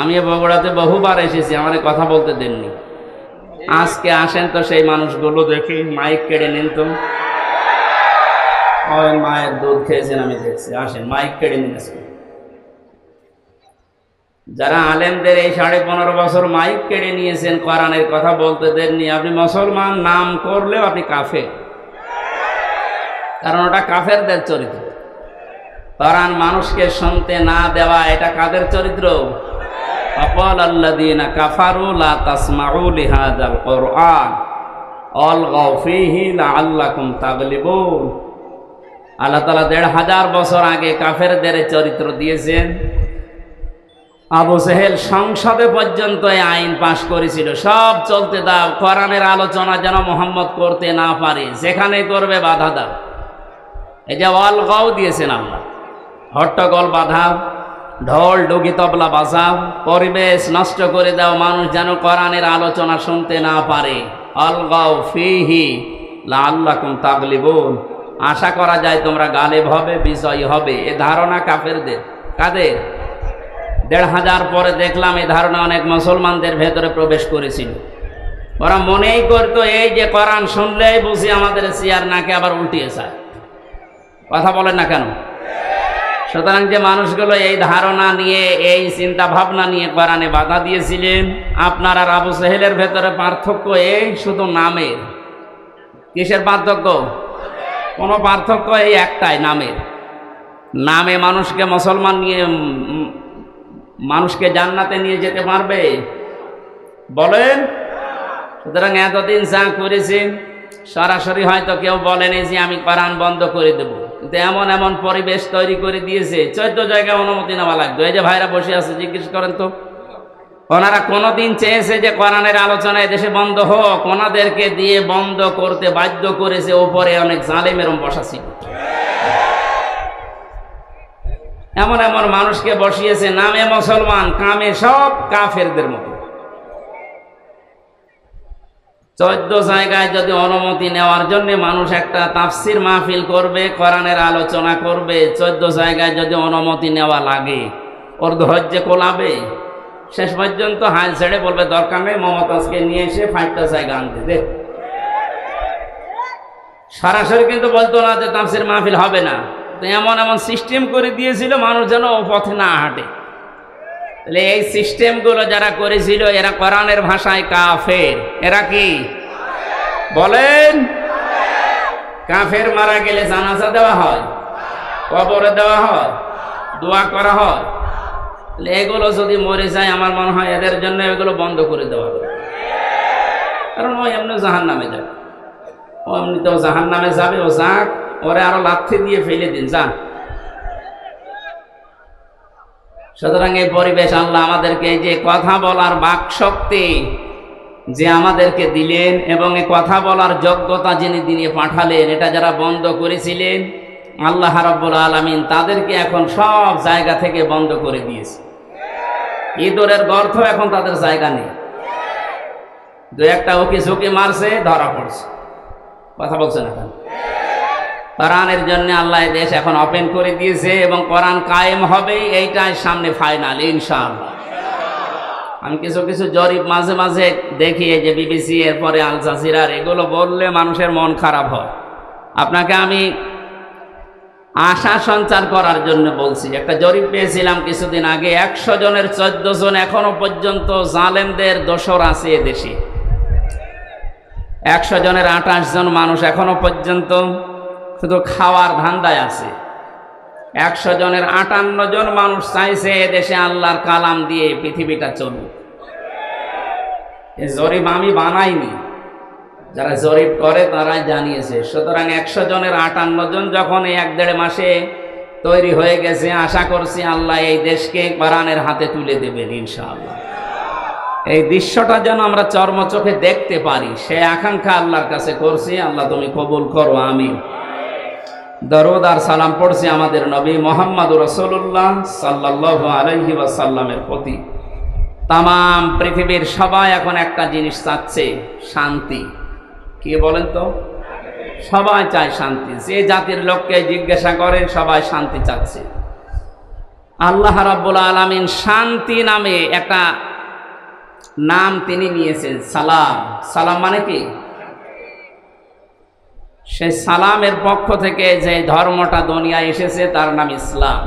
আমি বগুড়াতে বহুবার এসেছি, আমার কথা বলতে দেননি। আজকে আসেন তো সেই মানুষগুলো দেখি, মাইক কেড়ে নিন তো। মায়ের দুধ খেয়েছেন আমি দেখছি, আসেন মাইক কেড়ে নিন। যারা আলেমদের এই 15.5 বছর মাইক কেড়ে নিয়েছেন, কোরআনের কথা বলতে দেননি, আপনি মুসলমান নাম করলেও আপনি কাফের, কারণ ওটা কাফেরদের চরিত্র। কোরআন মানুষকে শুনতে না দেওয়া, এটা কাদের চরিত্র? وقال الذين كفروا لا تسمعوا لهذا القرآن والغوا فيه لعلكم تغلبون। আল্লাহ তাআলা 1500 বছর আগে কাফেরদের চরিত্র দিয়েছেন। আবু জেহেল সংসদে পর্যন্ত এই আইন পাশ করেছিল, সব চলতে দাও, কোরআনের আলোচনা যেন মুহাম্মদ করতে না পারে, যেখানে করবে বাধা দাও। এই যে ওয়ালগাও দিয়েছেন আল্লাহ, হট্টগোল বাধা, ঢোল ডুগি তবলা বাজাও, পরিবেশ নষ্ট করে দাও, মানুষ যেন কোরআনের আলোচনা শুনতে না পারে। অলগাও ফিহি লাআল্লাকুম তাগলিবুন, আশা করা যায় তোমরা গালেব হবে, বিজয়ী হবে। এ ধারণা কাফেরদের। কাদের? 1500 পরে দেখলাম এই ধারণা অনেক মুসলমানদের ভেতরে প্রবেশ করেছিল। ওরা মনেই করতো এই যে কোরআন শুনলেই বুঝি আমাদের চেয়ার নাকে আবার উল্টিয়ে যায়। কথা বলেন না কেন? সুতরাং যে মানুষগুলো এই ধারণা নিয়ে, এই চিন্তা ভাবনা নিয়ে কোরআনে বাধা দিয়েছিলেন, আপনার আর আবু জেহেলের ভেতরে পার্থক্য এই শুধু নামের। কিসের পার্থক্য? কোনো পার্থক্য এই একটাই, নামের। নামে মানুষকে মুসলমান নিয়ে, মানুষকে জান্নাতে নিয়ে যেতে পারবে? বলেন। সুতরাং এতদিন যা করেছি, সরাসরি হয়তো কেউ বলেনি যে আমি কোরআন বন্ধ করে দেব, কিন্তু এমন এমন পরিবেশ তৈরি করে দিয়েছে, 14 জায়গায় অনুমতি নেওয়া লাগতো। এই যে ভাইরা বসে আছে, জিজ্ঞেস করেন তো, ওনারা কোনোদিন চেয়েছে যে কোরআনের আলোচনা দেশে বন্ধ হোক? ওনাদেরকে দিয়ে বন্ধ করতে বাধ্য করেছে, ওপরে অনেক জালেম এরম বসা ছিল। এমন এমন মানুষকে বসিয়েছে, নামে মুসলমান, কামে সব কাফেরদের মতো। 14 জায়গায় যদি অনুমতি নেওয়ার জন্য মানুষ একটা তাফসির মাহফিল করবে, কোরআনের আলোচনা করবে, 14 জায়গায় যদি অনুমতি নেওয়া লাগে, ওর ধৈর্য কোলাবে? শেষ পর্যন্ত হাল ছেড়ে বলবে দরকার নেই, মমতাজকে নিয়ে এসে 5টা জায়গা আনতে দে। সরাসরি কিন্তু বলতো না যে তাফসির মাহফিল হবে না। তো এমন এমন সিস্টেম করে দিয়েছিল মানুষ যেন ও পথে না হাঁটে। তাহলে এই সিস্টেমগুলো যারা করেছিল, এরা কোরআনের ভাষায় কাফের। এরা কি বলেন? কাফের মারা গেলে জানাজা দেওয়া হয়, কবরে দেওয়া হয়, দোয়া করা হয়। তাহলে এগুলো যদি মরে যায়, আমার মনে হয় এদের জন্য এগুলো বন্ধ করে দেওয়া হবে। কারণ ও এমনি জাহান্নামে যাবে, ও এমনিতেও জাহান্নামে যাবে, ও যাক, ওরে আরো লাথি দিয়ে ফেলে দিন, যান। সুতরাং এই পরিবেশ আল্লাহ আমাদেরকে এই যে কথা বলার বাকশক্তি যে আমাদেরকে দিলেন, এবং এই কথা বলার যোগ্যতা যিনি দিয়ে পাঠালেন, এটা যারা বন্ধ করেছিলেন, আল্লাহ রাব্বুল আলামিন তাদেরকে এখন সব জায়গা থেকে বন্ধ করে দিয়েছে। ইঁদুরের গর্ত এখন তাদের জায়গা নেই। 2-1টা ওকে ঝুঁকি মারছে, ধরা পড়ছে। কথা বলছে না কেন? কোরআনের জন্য আল্লাহ দেশ এখন ওপেন করে দিয়েছে, এবং কোরআন কায়েম হবে, এইটাই সামনে ফাইনাল ইনশাআল্লাহ। আমি কিছু কিছু জরিপ মাঝে মাঝে দেখি, যে বিবিসি, এরপরে আল জাজিরার, এগুলো বললে মানুষের মন খারাপ হয়। আপনাকে আমি আশা সঞ্চার করার জন্য বলছি। একটা জরিপ পেয়েছিলাম কিছুদিন আগে, 100 জনের 14 জন এখনো পর্যন্ত জালেমদের দোসর আছে এদেশে। 100 জনের 28 জন মানুষ এখনো পর্যন্ত শুধু খাওয়ার ধান্দায় আছে। 100 জনের 58 জন মানুষ চাইছে এদেশে আল্লাহর কালাম দিয়ে পৃথিবীটা চলুক। এই জরিপ আমি বানাইনি, যারা জরিপ করে তারাই জানিয়েছে। সুতরাং 100 জনের 58 জন যখন এই 1-1.5 মাসে তৈরি হয়ে গেছে, আশা করছি আল্লাহ এই দেশকে কোরআনের হাতে তুলে দেবেন ইনশাআল্লাহ। এই দৃশ্যটা যেন আমরা চর্মচোখে দেখতে পারি, সে আকাঙ্ক্ষা আল্লাহর কাছে করছি। আল্লাহ তুমি কবুল করো, আমিন। দরুদ আর সালাম পড়ছি আমাদের নবী মুহাম্মদুর রাসূলুল্লাহ সাল্লাল্লাহু আলাইহি ওয়াসাল্লামের প্রতি। তামাম পৃথিবীর সবাই এখন একটা জিনিস চাচ্ছে, শান্তি। কি বলেন তো? সবাই চায় শান্তি। যে জাতির লোককে জিজ্ঞাসা করেন, সবাই শান্তি চাচ্ছে। আল্লাহ রাব্বুল আলামিন শান্তি নামে একটা নাম তিনি নিয়েছেন, সালাম। সালাম মানে কি? সেই সালামের পক্ষ থেকে যে ধর্মটা দুনিয়ায় এসেছে তার নাম ইসলাম।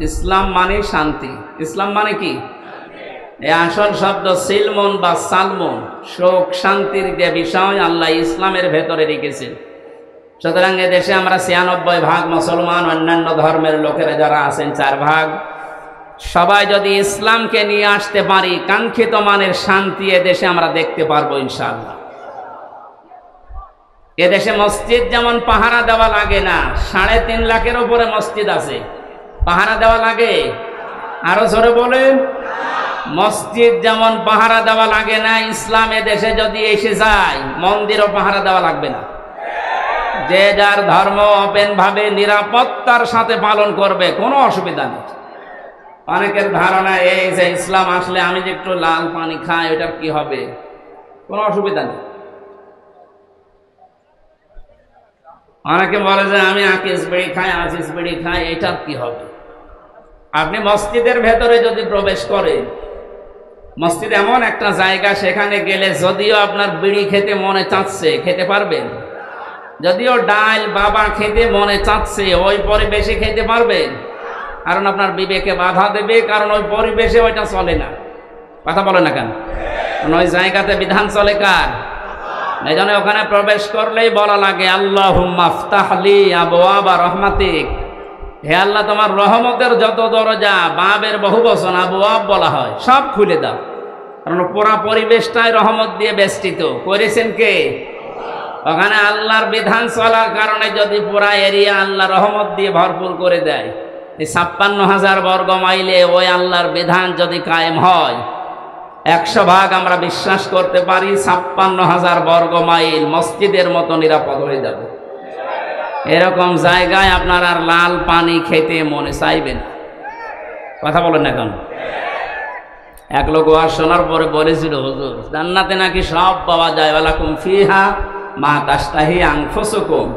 ইসলাম মানে শান্তি। ইসলাম মানে কি? এই আসল শব্দ সিলমন বা সালমন, সুখ শান্তির যে বিষয় আল্লাহ ইসলামের ভেতরে রেখেছেন। সুতরাং এদেশে আমরা ৯৬% মুসলমান, অন্যান্য ধর্মের লোকেরা যারা আছেন ৪%। সবাই যদি ইসলামকে নিয়ে আসতে পারি, কাঙ্ক্ষিত মানের শান্তি এদেশে আমরা দেখতে পারবো ইনশাআল্লাহ। এদেশে মসজিদ যেমন পাহারা দেওয়া লাগে না, ৩.৫ লাখের উপরে মসজিদ আছে, পাহারা দেওয়া লাগে? আরো জোরে বলেন। মসজিদ যেমন পাহারা দেওয়া লাগে না, ইসলাম এদেশে যদি এসে যায় মন্দিরও পাহারা দেওয়া লাগবে না। যে যার ধর্ম ওপেন ভাবে নিরাপত্তার সাথে পালন করবে, কোনো অসুবিধা নেই। অনেকের ধারণা এই যে ইসলাম আসলে আমি যে একটু লাল পানি খাই ওটার কি হবে, কোনো অসুবিধা নেই। অনেকে বলে যে আমি আকিস বিড়ি খাই, আসিস বিড়ি খাই, এটার কি হবে? আপনি মসজিদের ভেতরে যদি প্রবেশ করেন, মসজিদ এমন একটা জায়গা, সেখানে গেলে যদিও আপনার বিড়ি খেতে মনে চাচ্ছে খেতে পারবেন, যদিও ডাল বাবা খেতে মনে চাচ্ছে ওই পরিবেশে খেতে পারবেন, কারণ আপনার বিবেকে বাধা দেবে, কারণ ওই পরিবেশে ওইটা চলে না। কথা বলে না কেন? ওই জায়গাতে বিধান চলে কার? এই জন্য ওখানে প্রবেশ করলেই বলা লাগে আল্লাহুম্মা আফতাহ লি আবওয়াবা রাহমাতিক, হে আল্লাহ তোমার রহমতের যত দরজা, বাবের বহুবচন আবওয়াব বলা হয়, সব খুলে দাও। কারণ পুরা পরিবেশটাই রহমত দিয়ে বেষ্টিত করেছেন কে? ওখানে আল্লাহর বিধান চলার কারণে যদি পুরা এরিয়া আল্লাহ রহমত দিয়ে ভরপুর করে দেয়, এই ৫৬,০০০ বর্গ মাইলে ওই আল্লাহর বিধান যদি কায়েম হয়, ১০০% আমরা বিশ্বাস করতে পারি ৫৬,০০০ বর্গ মাইল মসজিদের মতো নিরাপদ হয়ে যাবে। এরকম জায়গায় আপনার আর লাল পানি খেতে মনে চাইবে না। কথা বলেন না কেন? এক লোক ওয়াজ শোনার পরে বলেছিল, হুজুর জান্নাতে নাকি সব পাওয়া যায়, ওয়ালাকুম ফিহা মা তাশতাহি আনফুসুকুম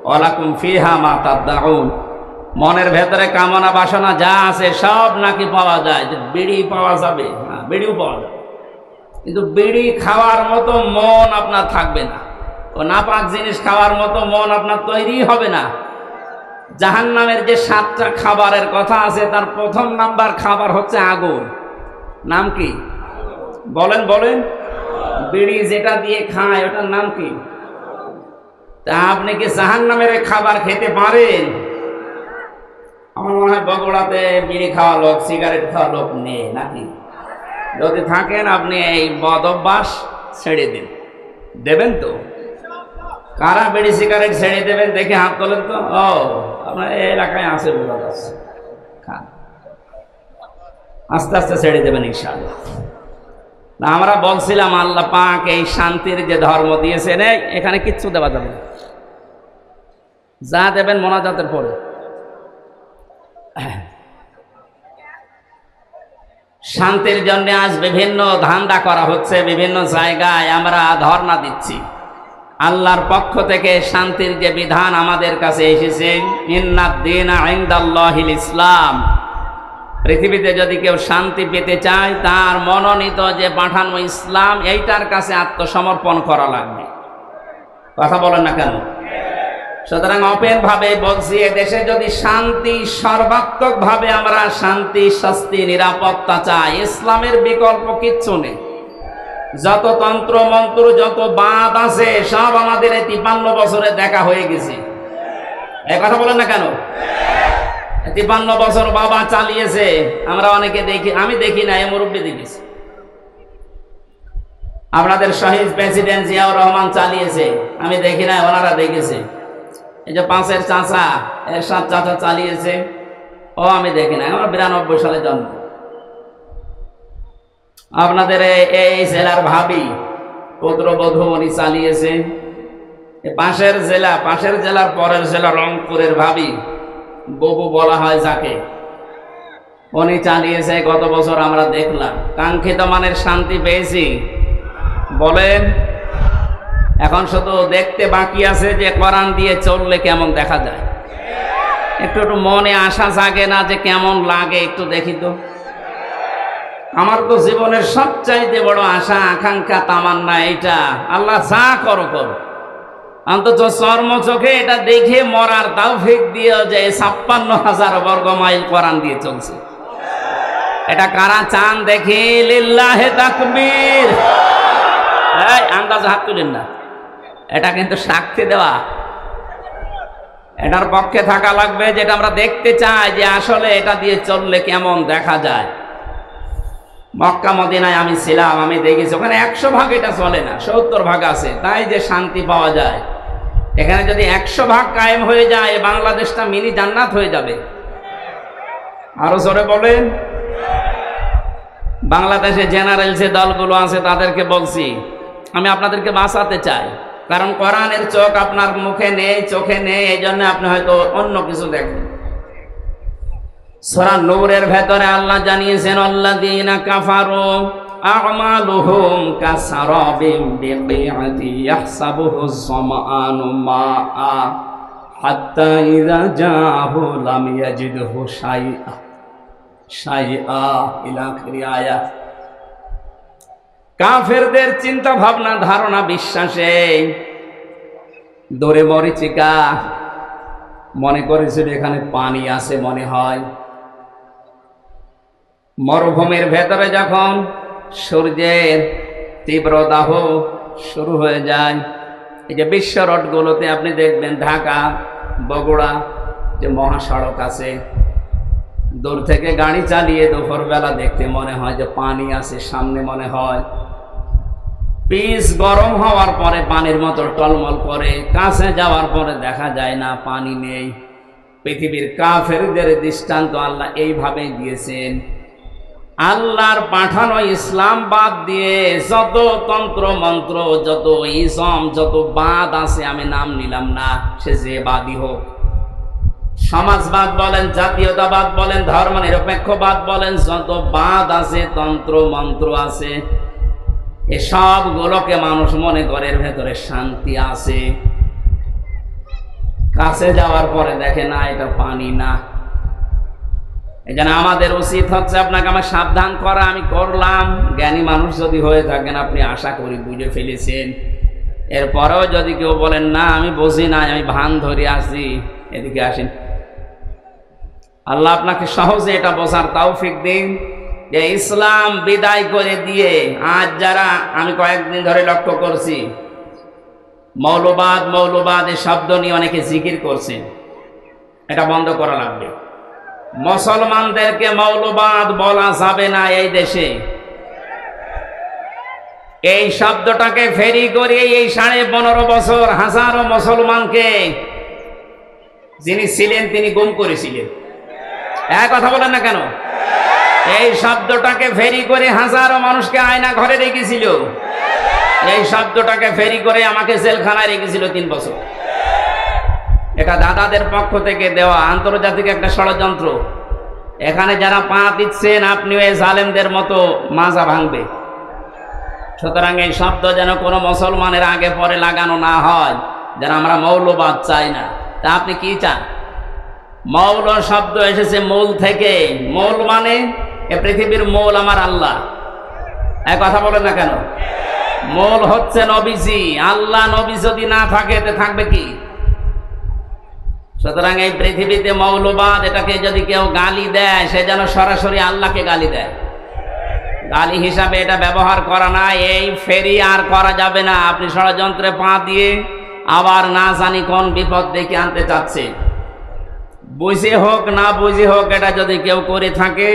ওয়ালাকুম ফিহা মা তাদদাউন। মনের ভেতরে কামনা বাসনা যা আছে সব নাকি পাওয়া যায়। যে বিড়ি পাওয়া যাবে, হ্যাঁ বিড়িও পাওয়া যাবে, কিন্তু বিড়ি খাওয়ার মতো মন আপনার থাকবে না। ও নাপাক জিনিস খাওয়ার মতো মন আপনার তৈরি হবে না। জাহান্নামের যে ৭টা খাবারের কথা আছে, তার প্রথম নাম্বার খাবার হচ্ছে আগুন। নাম কি? বলেন বলেন। বিড়ি যেটা দিয়ে খায় ওটার নাম কি? তা আপনি কি জাহান্নামের খাবার খেতে পারেন? আমার মনে হয় বগুড়াতে বিড়ি খাওয়া লোক, সিগারেট খাওয়া লোক নেই নাকি? যদি থাকেন আপনি এই বদ অভ্যাস ছেড়ে দিন। দেবেন তো? কারা বিড়ি সিগারেট ছেড়ে দেবেন দেখে হাত তোলেন তো। ও আপনার এই এলাকায় আছে, বোঝা যাচ্ছে। খান, আস্তে আস্তে ছেড়ে দেবেন ইনশাআল্লাহ। না আমরা বলছিলাম আল্লাহ পাক এই শান্তির যে ধর্ম দিয়েছেন, এখানে কিচ্ছু দেওয়া যাবে না, যা দেবেন মোনাজাতের পরে। শান্তির জন্য আজ বিভিন্ন ধান্দা করা হচ্ছে, বিভিন্ন জায়গায় আমরা ধর্ণা দিচ্ছি। আল্লাহর পক্ষ থেকে শান্তির যে বিধান আমাদের কাছে এসেছে, ইন্নাদ-দীনা ইনদাল্লাহিল ইসলাম, পৃথিবীতে যদি কেউ শান্তি পেতে চায় তার মনোনীত যে পাঠানো ইসলাম, এইটার কাছে আত্মসমর্পণ করা লাগবে। কথা বলেন না কেন? সুতরাং ওপেন ভাবে বলছি, এদেশে যদি শান্তি সর্বাত্মক ভাবে আমরা শান্তি, শাস্তি, নিরাপত্তা চাই, ইসলামের বিকল্প কিচ্ছু নেই। যত তন্ত্র মন্ত্র, যত বাদ আছে সব আমাদের এই ৫৩ বছরে দেখা হয়ে গেছে। এই কথা বলেন না কেন? ৫৩ বছর বাবা চালিয়েছে, আমরা অনেকে দেখি, আমি দেখি না, এই মুরব্বী দেখেছি। আপনাদের শহীদ প্রেসিডেন্ট জিয়াউর রহমান চালিয়েছে, আমি দেখি না, ওনারা দেখেছে। এই যে ৫-এর চাচা, এরশাদ চাচা চালিয়েছে, ও আমি দেখি না, আমার ৯২ সালে জন্ম। আপনাদের এই জেলার ভাবি, পুত্রবধূ, উনি চালিয়েছে। পাশের জেলার পরের জেলা রংপুরের ভাবি, ববু বলা হয় যাকে, উনি চালিয়েছে। গত বছর আমরা দেখলাম, কাঙ্ক্ষিত মানের শান্তি পেয়েছি। বলেন, এখন শুধু দেখতে বাকি আছে যে কোরআন দিয়ে চললে কেমন দেখা যায়। একটু একটু মনে আশা জাগে না যে কেমন লাগে একটু দেখি তো। আমার তো জীবনের সবচাইতে বড় আশা আকাঙ্ক্ষা তামান্না এটা, আল্লাহ যা করো করো, অন্তত চর্ম চোখে এটা দেখে মরার তৌফিক দিও যে ৫৬,০০০ বর্গ মাইল কোরআন দিয়ে চলছে। এটা কারা চান দেখি? লিল্লাহে তাকবীর। এই আন্দাজে হাত তুলেন না, এটা কিন্তু সাক্ষী দেওয়া, এটার পক্ষে থাকা লাগবে, যেটা আমরা দেখতে চাই যে আসলে এটা দিয়ে চললে কেমন দেখা যায়। মক্কা মদিনায় আমি ছিলাম, আমি দেখেছি ওখানে ১০০ ভাগ এটা চলে না, ৭০ ভাগ আছে, তাই যে শান্তি পাওয়া যায়। এখানে যদি ১০০ ভাগ কায়েম হয়ে যায়, বাংলাদেশটা মিনি জান্নাত হয়ে যাবে। আরো জোরে বলেন। বাংলাদেশে জেনারেল যে দলগুলো আছে তাদেরকে বলছি, আমি আপনাদেরকে বাঁচাতে চাই, কারণ কোরআনের চোখ আপনার মুখে নেই, চোখে নেই, এই জন্য আপনি হয়তো অন্য কিছু দেখেন। সূরা নূরের ভেতরে আল্লাহ জানিয়েছেন, আল্লাযীনা কাফারু আ'মালুহুম কাসারাবিন বিকিআতি ইয়াহসাবুহু যামআনু মাআ হাত্তা ইযা জাআহু লাম ইয়াজিদহু শাইআ ইলা আখির আয়াত। কাফেরদের চিন্তা ভাবনা, ধারণা, বিশ্বাসে দরে মরিচিকা মনে করেছিল এখানে পানি আছে মনে হয়। মরুভূমির ভেতরে যখন সূর্যের তীব্র দাহ শুরু হয়ে যায়, এই যে বিশ্ব রোডগুলোতে আপনি দেখবেন, ঢাকা বগুড়া যে মহাসড়ক আছে, দূর থেকে গাড়ি চালিয়ে দুপুরবেলা দেখতে মনে হয় যে পানি আছে সামনে, মনে হয় পিচ গরম হওয়ার পরে পানির মতো টলমল করে, কাছে যাওয়ার পরে দেখা যায় না, পানি নেই। পৃথিবীর কাফেরদের দৃষ্টান্ত আল্লাহ এইভাবে দিয়েছেন। আল্লাহর পাঠানো ইসলাম বাদ দিয়ে যত তন্ত্র মন্ত্র, যত ইসম, যত বাদ আছে, আমি নাম নিলাম না, সে যে বাদই হোক, সমাজবাদ বলেন, জাতীয়তাবাদ বলেন, ধর্ম নিরপেক্ষবাদ বলেন, যত বাদ আছে, তন্ত্র মন্ত্র আছে, এ সবগুলোকে মানুষ মনে করে এর ভেতরে শান্তি আছে। কাছে যাওয়ার পরে দেখে না এটা পানি না। এই জন্য আমাদের উচিত হচ্ছে আপনাকে আমার সাবধান করা। আমি করলাম, জ্ঞানী মানুষ যদি হয়ে থাকেন আপনি আশা করি বুঝে ফেলেছেন। এরপরেও যদি কেউ বলেন না আমি বুঝি না, আমি ভান ধরে আসি, এদিকে আসেন। আল্লাহ আপনাকে সহজে এটা বোঝার তৌফিক দিন যে ইসলাম বিদায় করে দিয়ে আজ যারা, আমি কয়েকদিন ধরে লক্ষ্য করছি, মৌলবাদ মৌলবাদ এই শব্দ নিয়ে অনেকে জিকির করছে, এটা বন্ধ করা লাগবে। মুসলমানদেরকে মৌলবাদ বলা যাবে না এই দেশে। এই শব্দটাকে ফেরি করে এই 15.5 বছর হাজারো মুসলমানকে যিনি ছিলেন তিনি গুম করেছিলেন। এক কথা বলেন না কেন? এই শব্দটাকে ফেরি করে হাজারো মানুষকে আয়না ঘরে রেখেছিল। এই শব্দটাকে ফেরি করে আমাকে জেলখানায় রেখেছিল 3 বছর। এটা দাদাদের পক্ষ থেকে দেওয়া আন্তর্জাতিক একটা ষড়যন্ত্র। এখানে যারা পা দিচ্ছেন আপনিও এই জালেমদের মতো মাজা ভাঙবে। সুতরাং এই শব্দ যেন কোনো মুসলমানের আগে পরে লাগানো না হয়, যেন আমরা মৌলবাদ চাই না। তা আপনি কি চান? মৌল শব্দ এসেছে মূল থেকে। মূল মানে এ পৃথিবীর মূল আমার আল্লাহ। এক কথা বলেন না কেন? মূল হচ্ছে নবীজি। আল্লাহ নবী যদি না থাকে এতে থাকবে কি? সুতরাং এই পৃথিবীতে মৌলবাদ এটাকে যদি কেউ গালি দেয়, সে যেন সরাসরি আল্লাহকে গালি দেয়। গালি হিসাবে এটা ব্যবহার করা না। এই ফেরি আর করা যাবে না। আপনি ষড়যন্ত্রে পা দিয়ে আবার না জানি কোন বিপদ ডেকে আনতে চাচ্ছে। বুঝে হোক না বুঝে হোক, এটা যদি কেউ করে থাকে,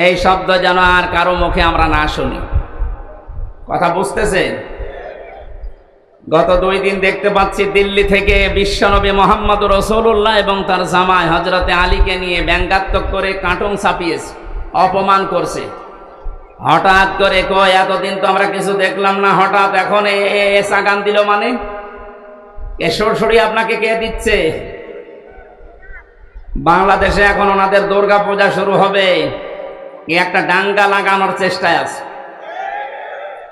এই শব্দ যেন আর কারো মুখে আমরা না শুনি। কথা বুঝতেছেন? গত 2 দিন দেখতে পাচ্ছি দিল্লি থেকে বিশ্বনবী মোহাম্মদ রাসূলুল্লাহ এবং তার জামাই হযরতে আলীকে নিয়ে ব্যঙ্গাত্মক করে কার্টুন ছাপিয়েছে, অপমান করছে। হঠাৎ করে কয় এতদিন তো আমরা কিছু দেখলাম না, হঠাৎ এখন এসা গান দিল, মানে এ সরসরি আপনাকে কে দিচ্ছে? বাংলাদেশে এখন ওনাদের দুর্গা পূজা শুরু হবে, একটা দাঙ্গা লাগানোর চেষ্টায় আছে।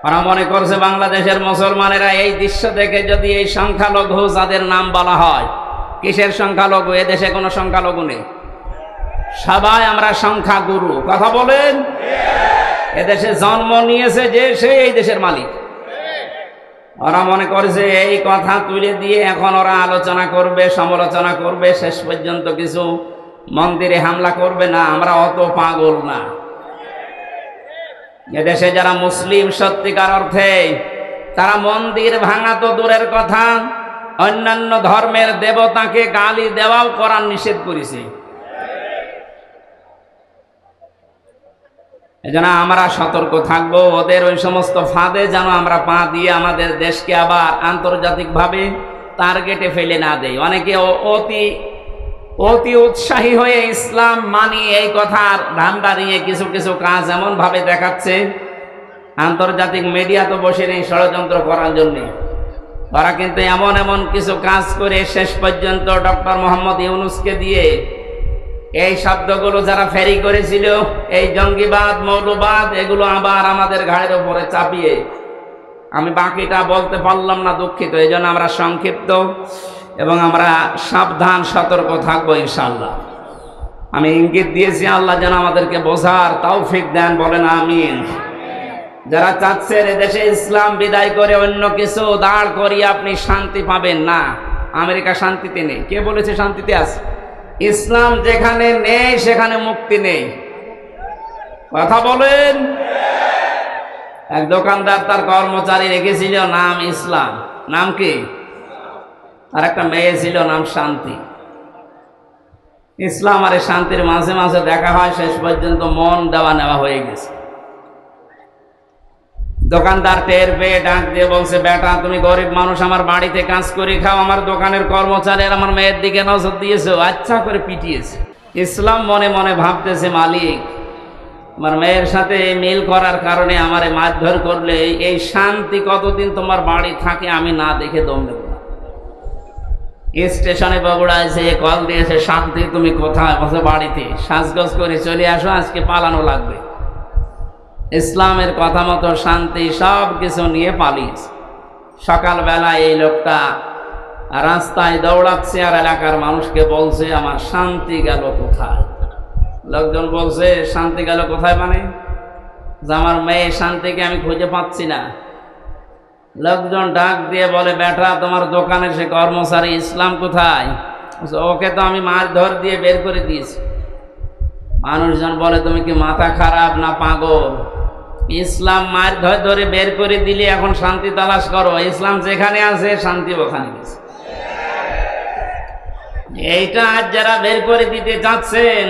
ওরা মনে করছে বাংলাদেশের মুসলমানেরা এই দৃশ্য দেখে যদি এই সংখ্যালঘু যাদের নাম বলা হয় কিসের সংখ্যালঘু? এদেশে কোনো সংখ্যালঘু নেই, সবাই আমরা সংখ্যাগুরু। কথা বলেন। এদেশে জন্ম নিয়েছে যে সে এই দেশের মালিক। ওরা মনে করেছে এই কথা তুলে দিয়ে এখন ওরা আলোচনা করবে, সমালোচনা করবে, শেষ পর্যন্ত কিছু মন্দিরে হামলা করবে। না, আমরা অত পাগল না। এদেশে যারা মুসলিম সত্যিকার অর্থে, তারা মন্দির ভাঙা তো দূরের কথা, অন্যান্য ধর্মের দেবতাকে গালি দেওয়াও কোরআন নিষেধ করেছে। এজন্য আমরা সতর্ক থাকবো, ওদের ওই সমস্ত ফাঁদে যেন আমরা পা দিয়ে আমাদের দেশকে আবার আন্তর্জাতিকভাবে টার্গেটে ফেলে না দেয়। অনেকে অতি উৎসাহী হয়ে ইসলাম মানি এই কথার ধান্দা নিয়ে কিছু কিছু কাজ এমন ভাবে দেখাচ্ছে, আন্তর্জাতিক মিডিয়া তো বসে নেই ষড়যন্ত্র করার জন্য। ওরা কিন্তু এমন এমন কিছু কাজ করে শেষ পর্যন্ত ডক্টর মোহাম্মদ ইউনূসকে দিয়ে এই শব্দগুলো যারা ফেরি করেছিল, এই জঙ্গিবাদ, মৌলবাদ, এগুলো আবার আমাদের ঘাড়ের উপরে চাপিয়ে, আমি বাকিটা বলতে পারলাম না, দুঃখিত। এই জন্য আমরা সংক্ষিপ্ত এবং আমরা সাবধান সতর্ক থাকবো ইনশাআল্লাহ। আমি ইঙ্গিত দিয়েছি, আল্লাহ যেন আমাদেরকে বোঝার তৌফিক দেন, বলেন আমিন। যারা চাচ্ছেন এদেশে ইসলাম বিদায় করে অন্য কিছু দাঁড় করিয়ে আপনি শান্তি পাবেন, না, আমেরিকা শান্তিতে নেই। কে বলেছে শান্তিতে আছে? ইসলাম যেখানে নেই সেখানে মুক্তি নেই। কথা বলেন। এক দোকানদার তার কর্মচারী রেখেছিল নাম ইসলাম। নাম কি? আর একটা মেয়ে ছিল নাম শান্তি। ইসলাম আর শান্তির মাঝে মাঝে দেখা হয়, শেষ পর্যন্ত মন দেওয়া নেওয়া হয়ে গেছে। দোকানদার টের পেয়ে ডাক দিয়ে বলছে, বেটা তুমি গরিব মানুষ, আমার বাড়িতে কাজ করে খাও, আমার দোকানের কর্মচারী আর আমার মেয়ের দিকে নজর দিয়েছো, আচ্ছা করে পিটিয়েছে। ইসলাম মনে মনে ভাবতেছে, মালিক আমার মেয়ের সাথে মিল করার কারণে আমারে মারধর করলে এই শান্তি কতদিন তোমার বাড়ি থাকে আমি না দেখে দম দেব না। স্টেশনে বগুড়ায় যে কল দিয়েছে, শান্তি তুমি কোথায়? বসে বাড়িতে, সাজগোজ করে চলে আসো, আজকে পালানো লাগবে। ইসলামের কথা মতো শান্তি সব কিছু নিয়ে পালিয়েছে। সকালবেলা এই লোকটা রাস্তায় দৌড়াচ্ছে আর এলাকার মানুষকে বলছে, আমার শান্তি গেল কোথায়? লোকজন বলছে, শান্তি গেল কোথায় মানে? যে আমার মেয়ে শান্তিকে আমি খুঁজে পাচ্ছি না। লোকজন ডাক দিয়ে বলে, বেটা তোমার দোকানে সে কর্মচারী ইসলাম কোথায়? ওকে তো আমি মারধর দিয়ে বের করে দিয়েছি। মানুষজন বলে, তুমি কি মাথা খারাপ না পাগল? ইসলাম মারধর ধরে বের করে দিলে এখন শান্তি তালাশ করো? ইসলাম যেখানে আছে শান্তি ওখানে গেছে। এইটা আজ যারা বের করে দিতে চাচ্ছেন,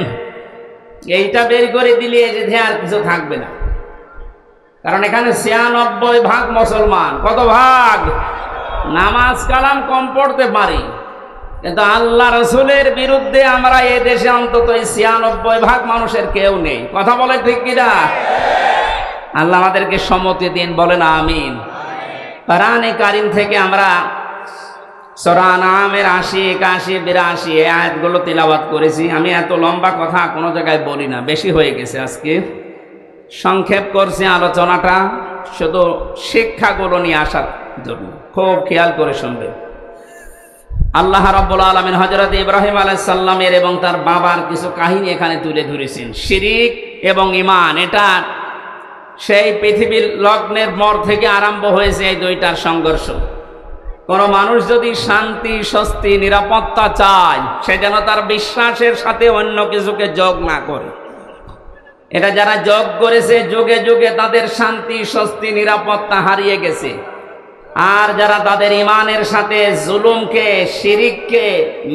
এইটা বের করে দিলে যে আর কিছু থাকবে না। কারণ এখানে ৯৬% মুসলমান। কত ভাগ? নামাজ কালাম কম পড়তে পারি, কিন্তু আল্লাহ রসুলের বিরুদ্ধে আমরা এই দেশে অন্তত ৯৬% মানুষের কেউ নেই। কথা বলে ঠিক কিনা? আল্লাহ আমাদেরকে সম্মতি দিন, বলেন আমিন। কোরআনে কারীম থেকে আমরা সূরা আনআমের ৮০, ৮১, ৮২ এই আয়াতগুলো তিলাওয়াত করেছি। আমি এত লম্বা কথা কোনো জায়গায় বলি না, বেশি হয়ে গেছে। আজকে সংক্ষেপ করছি আলোচনাটা, শুধু শিক্ষাগুলো নিয়ে আসার জন্য। খুব খেয়াল করে শুনবে। আল্লাহ রাব্বুল আলামিন হযরত ইব্রাহিম আলাইহিস সালামের এবং তার বাবার কিছু কাহিনী এখানে তুলে ধরেছেন। শিরিক এবং ঈমান, এটা সেই পৃথিবীর লগ্নের পর থেকে আরম্ভ হয়েছে এই দুইটার সংঘর্ষ। কোন মানুষ যদি শান্তি, স্বস্তি, নিরাপত্তা চায়, সে যেন তার বিশ্বাসের সাথে অন্য কিছুকে যোগ না করে। এটা যারা যোগ করেছে, যুগে যুগে তাদের শান্তি, স্বস্তি, নিরাপত্তা হারিয়ে গেছে। আর যারা তাদের ঈমানের সাথে জুলুমকে, শিরিককে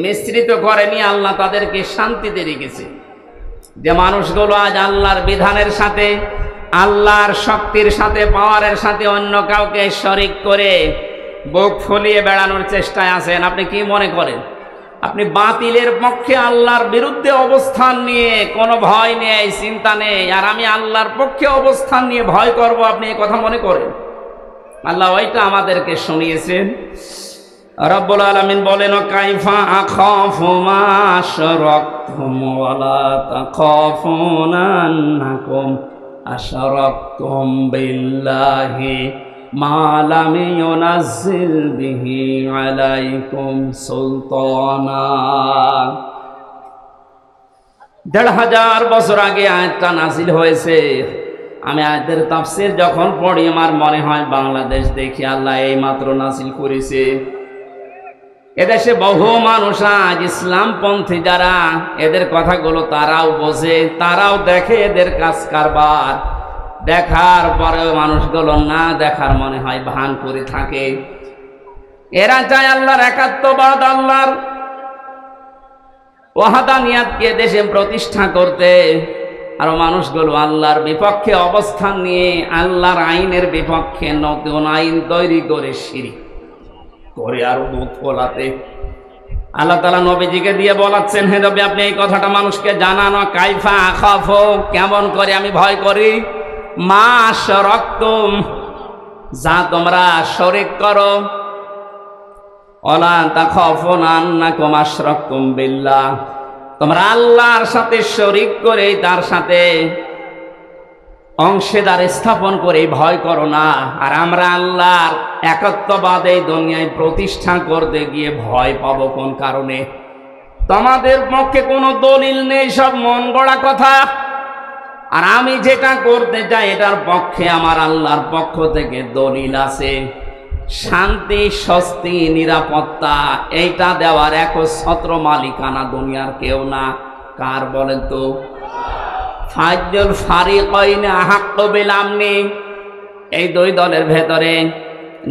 মিশ্রিত করেনি, আল্লাহ তাদেরকে শান্তিতে রেখেছে। যে মানুষগুলো আজ আল্লাহর বিধানের সাথে, আল্লাহর শক্তির সাথে, পাওয়ারের সাথে অন্য কাউকে শরিক করে বুক ফুলিয়ে বেড়ানোর চেষ্টায় আছেন, আপনি কি মনে করেন? আপনি বাতিলের পক্ষে, আল্লাহর বিরুদ্ধে অবস্থান নিয়ে কোনো ভয় নেই, চিন্তা নেই, আর আমি আল্লাহর পক্ষে অবস্থান নিয়ে ভয় করব, আপনি এই কথা মনে করেন? আল্লাহ ওইটা আমাদেরকে শুনিয়েছেন। রব্বুল আলামিন বলেন, কাইফা আখাফু মা আশরাকতুম ওয়া লা তাখাফুনা আন্নাকুম আশরাকতুম বিল্লাহি মা লাম ইউনাজ্জিল বিহি আলাইকুম সুলতানা। ১৫০০ বছর আগে আয়াতটা নাযিল হয়েছে। আমি আয়াতের তাফসীর যখন পড়ি আমার মনে হয় বাংলাদেশ দেখি আল্লাহ এই মাত্র নাযিল করেছে। এদেশে বহু মানুষ আজ ইসলামপন্থী যারা, এদের কথাগুলো তারাও বোঝে, তারাও দেখে এদের কাজ কারবার, দেখার পরেও মানুষগুলো না দেখার মনে হয় ভান করে থাকে। এরা চায় আল্লাহর একাত্মবাদ, আল্লাহর ওয়াহদানিয়াতকে দেশে প্রতিষ্ঠা করতে, আর মানুষগুলো আল্লাহর বিপক্ষে অবস্থান নিয়ে আল্লাহর আইনের বিপক্ষে নতুন আইন তৈরি করে শিরিক করে আরো দুধ ফোলাতে। আল্লাহ তাআলা নবীজিকে দিয়ে বলাচ্ছেন, হে নবী আপনি এই কথাটা মানুষকে জানানো, কাইফা আখাফু, কেমন করে আমি ভয় করি, মা আশরাকতুম, যা তোমরা শরীক করো, ওয়ালা তাখাফুনা আন্নাকুম আশরাকতুম বিল্লাহ, তোমরা আল্লাহর সাথে শরীক করে তার সাথে অংশীদার স্থাপন করে ভয় করো না। আর আমরা আল্লাহর একত্ববাদ এই দুনিয়ায় প্রতিষ্ঠা করতে গিয়ে ভয় পাবো কোন কারণে? তোমাদের পক্ষে কোনো দলিল নেই, সব মন গড়া কথা। আর আমি যেটা করতে চাই এটার পক্ষে আমার আল্লাহর পক্ষ থেকে দলিল আছে। শান্তি, স্বস্তি, নিরাপত্তা এইটা দেওয়ার একচ্ছত্র মালিকানা দুনিয়ার কেউ না। কার বলেন তো? ফাজ্জুল ফারিকাইন আহাক্কু বিল আমনি, এই দুই দলের ভেতরে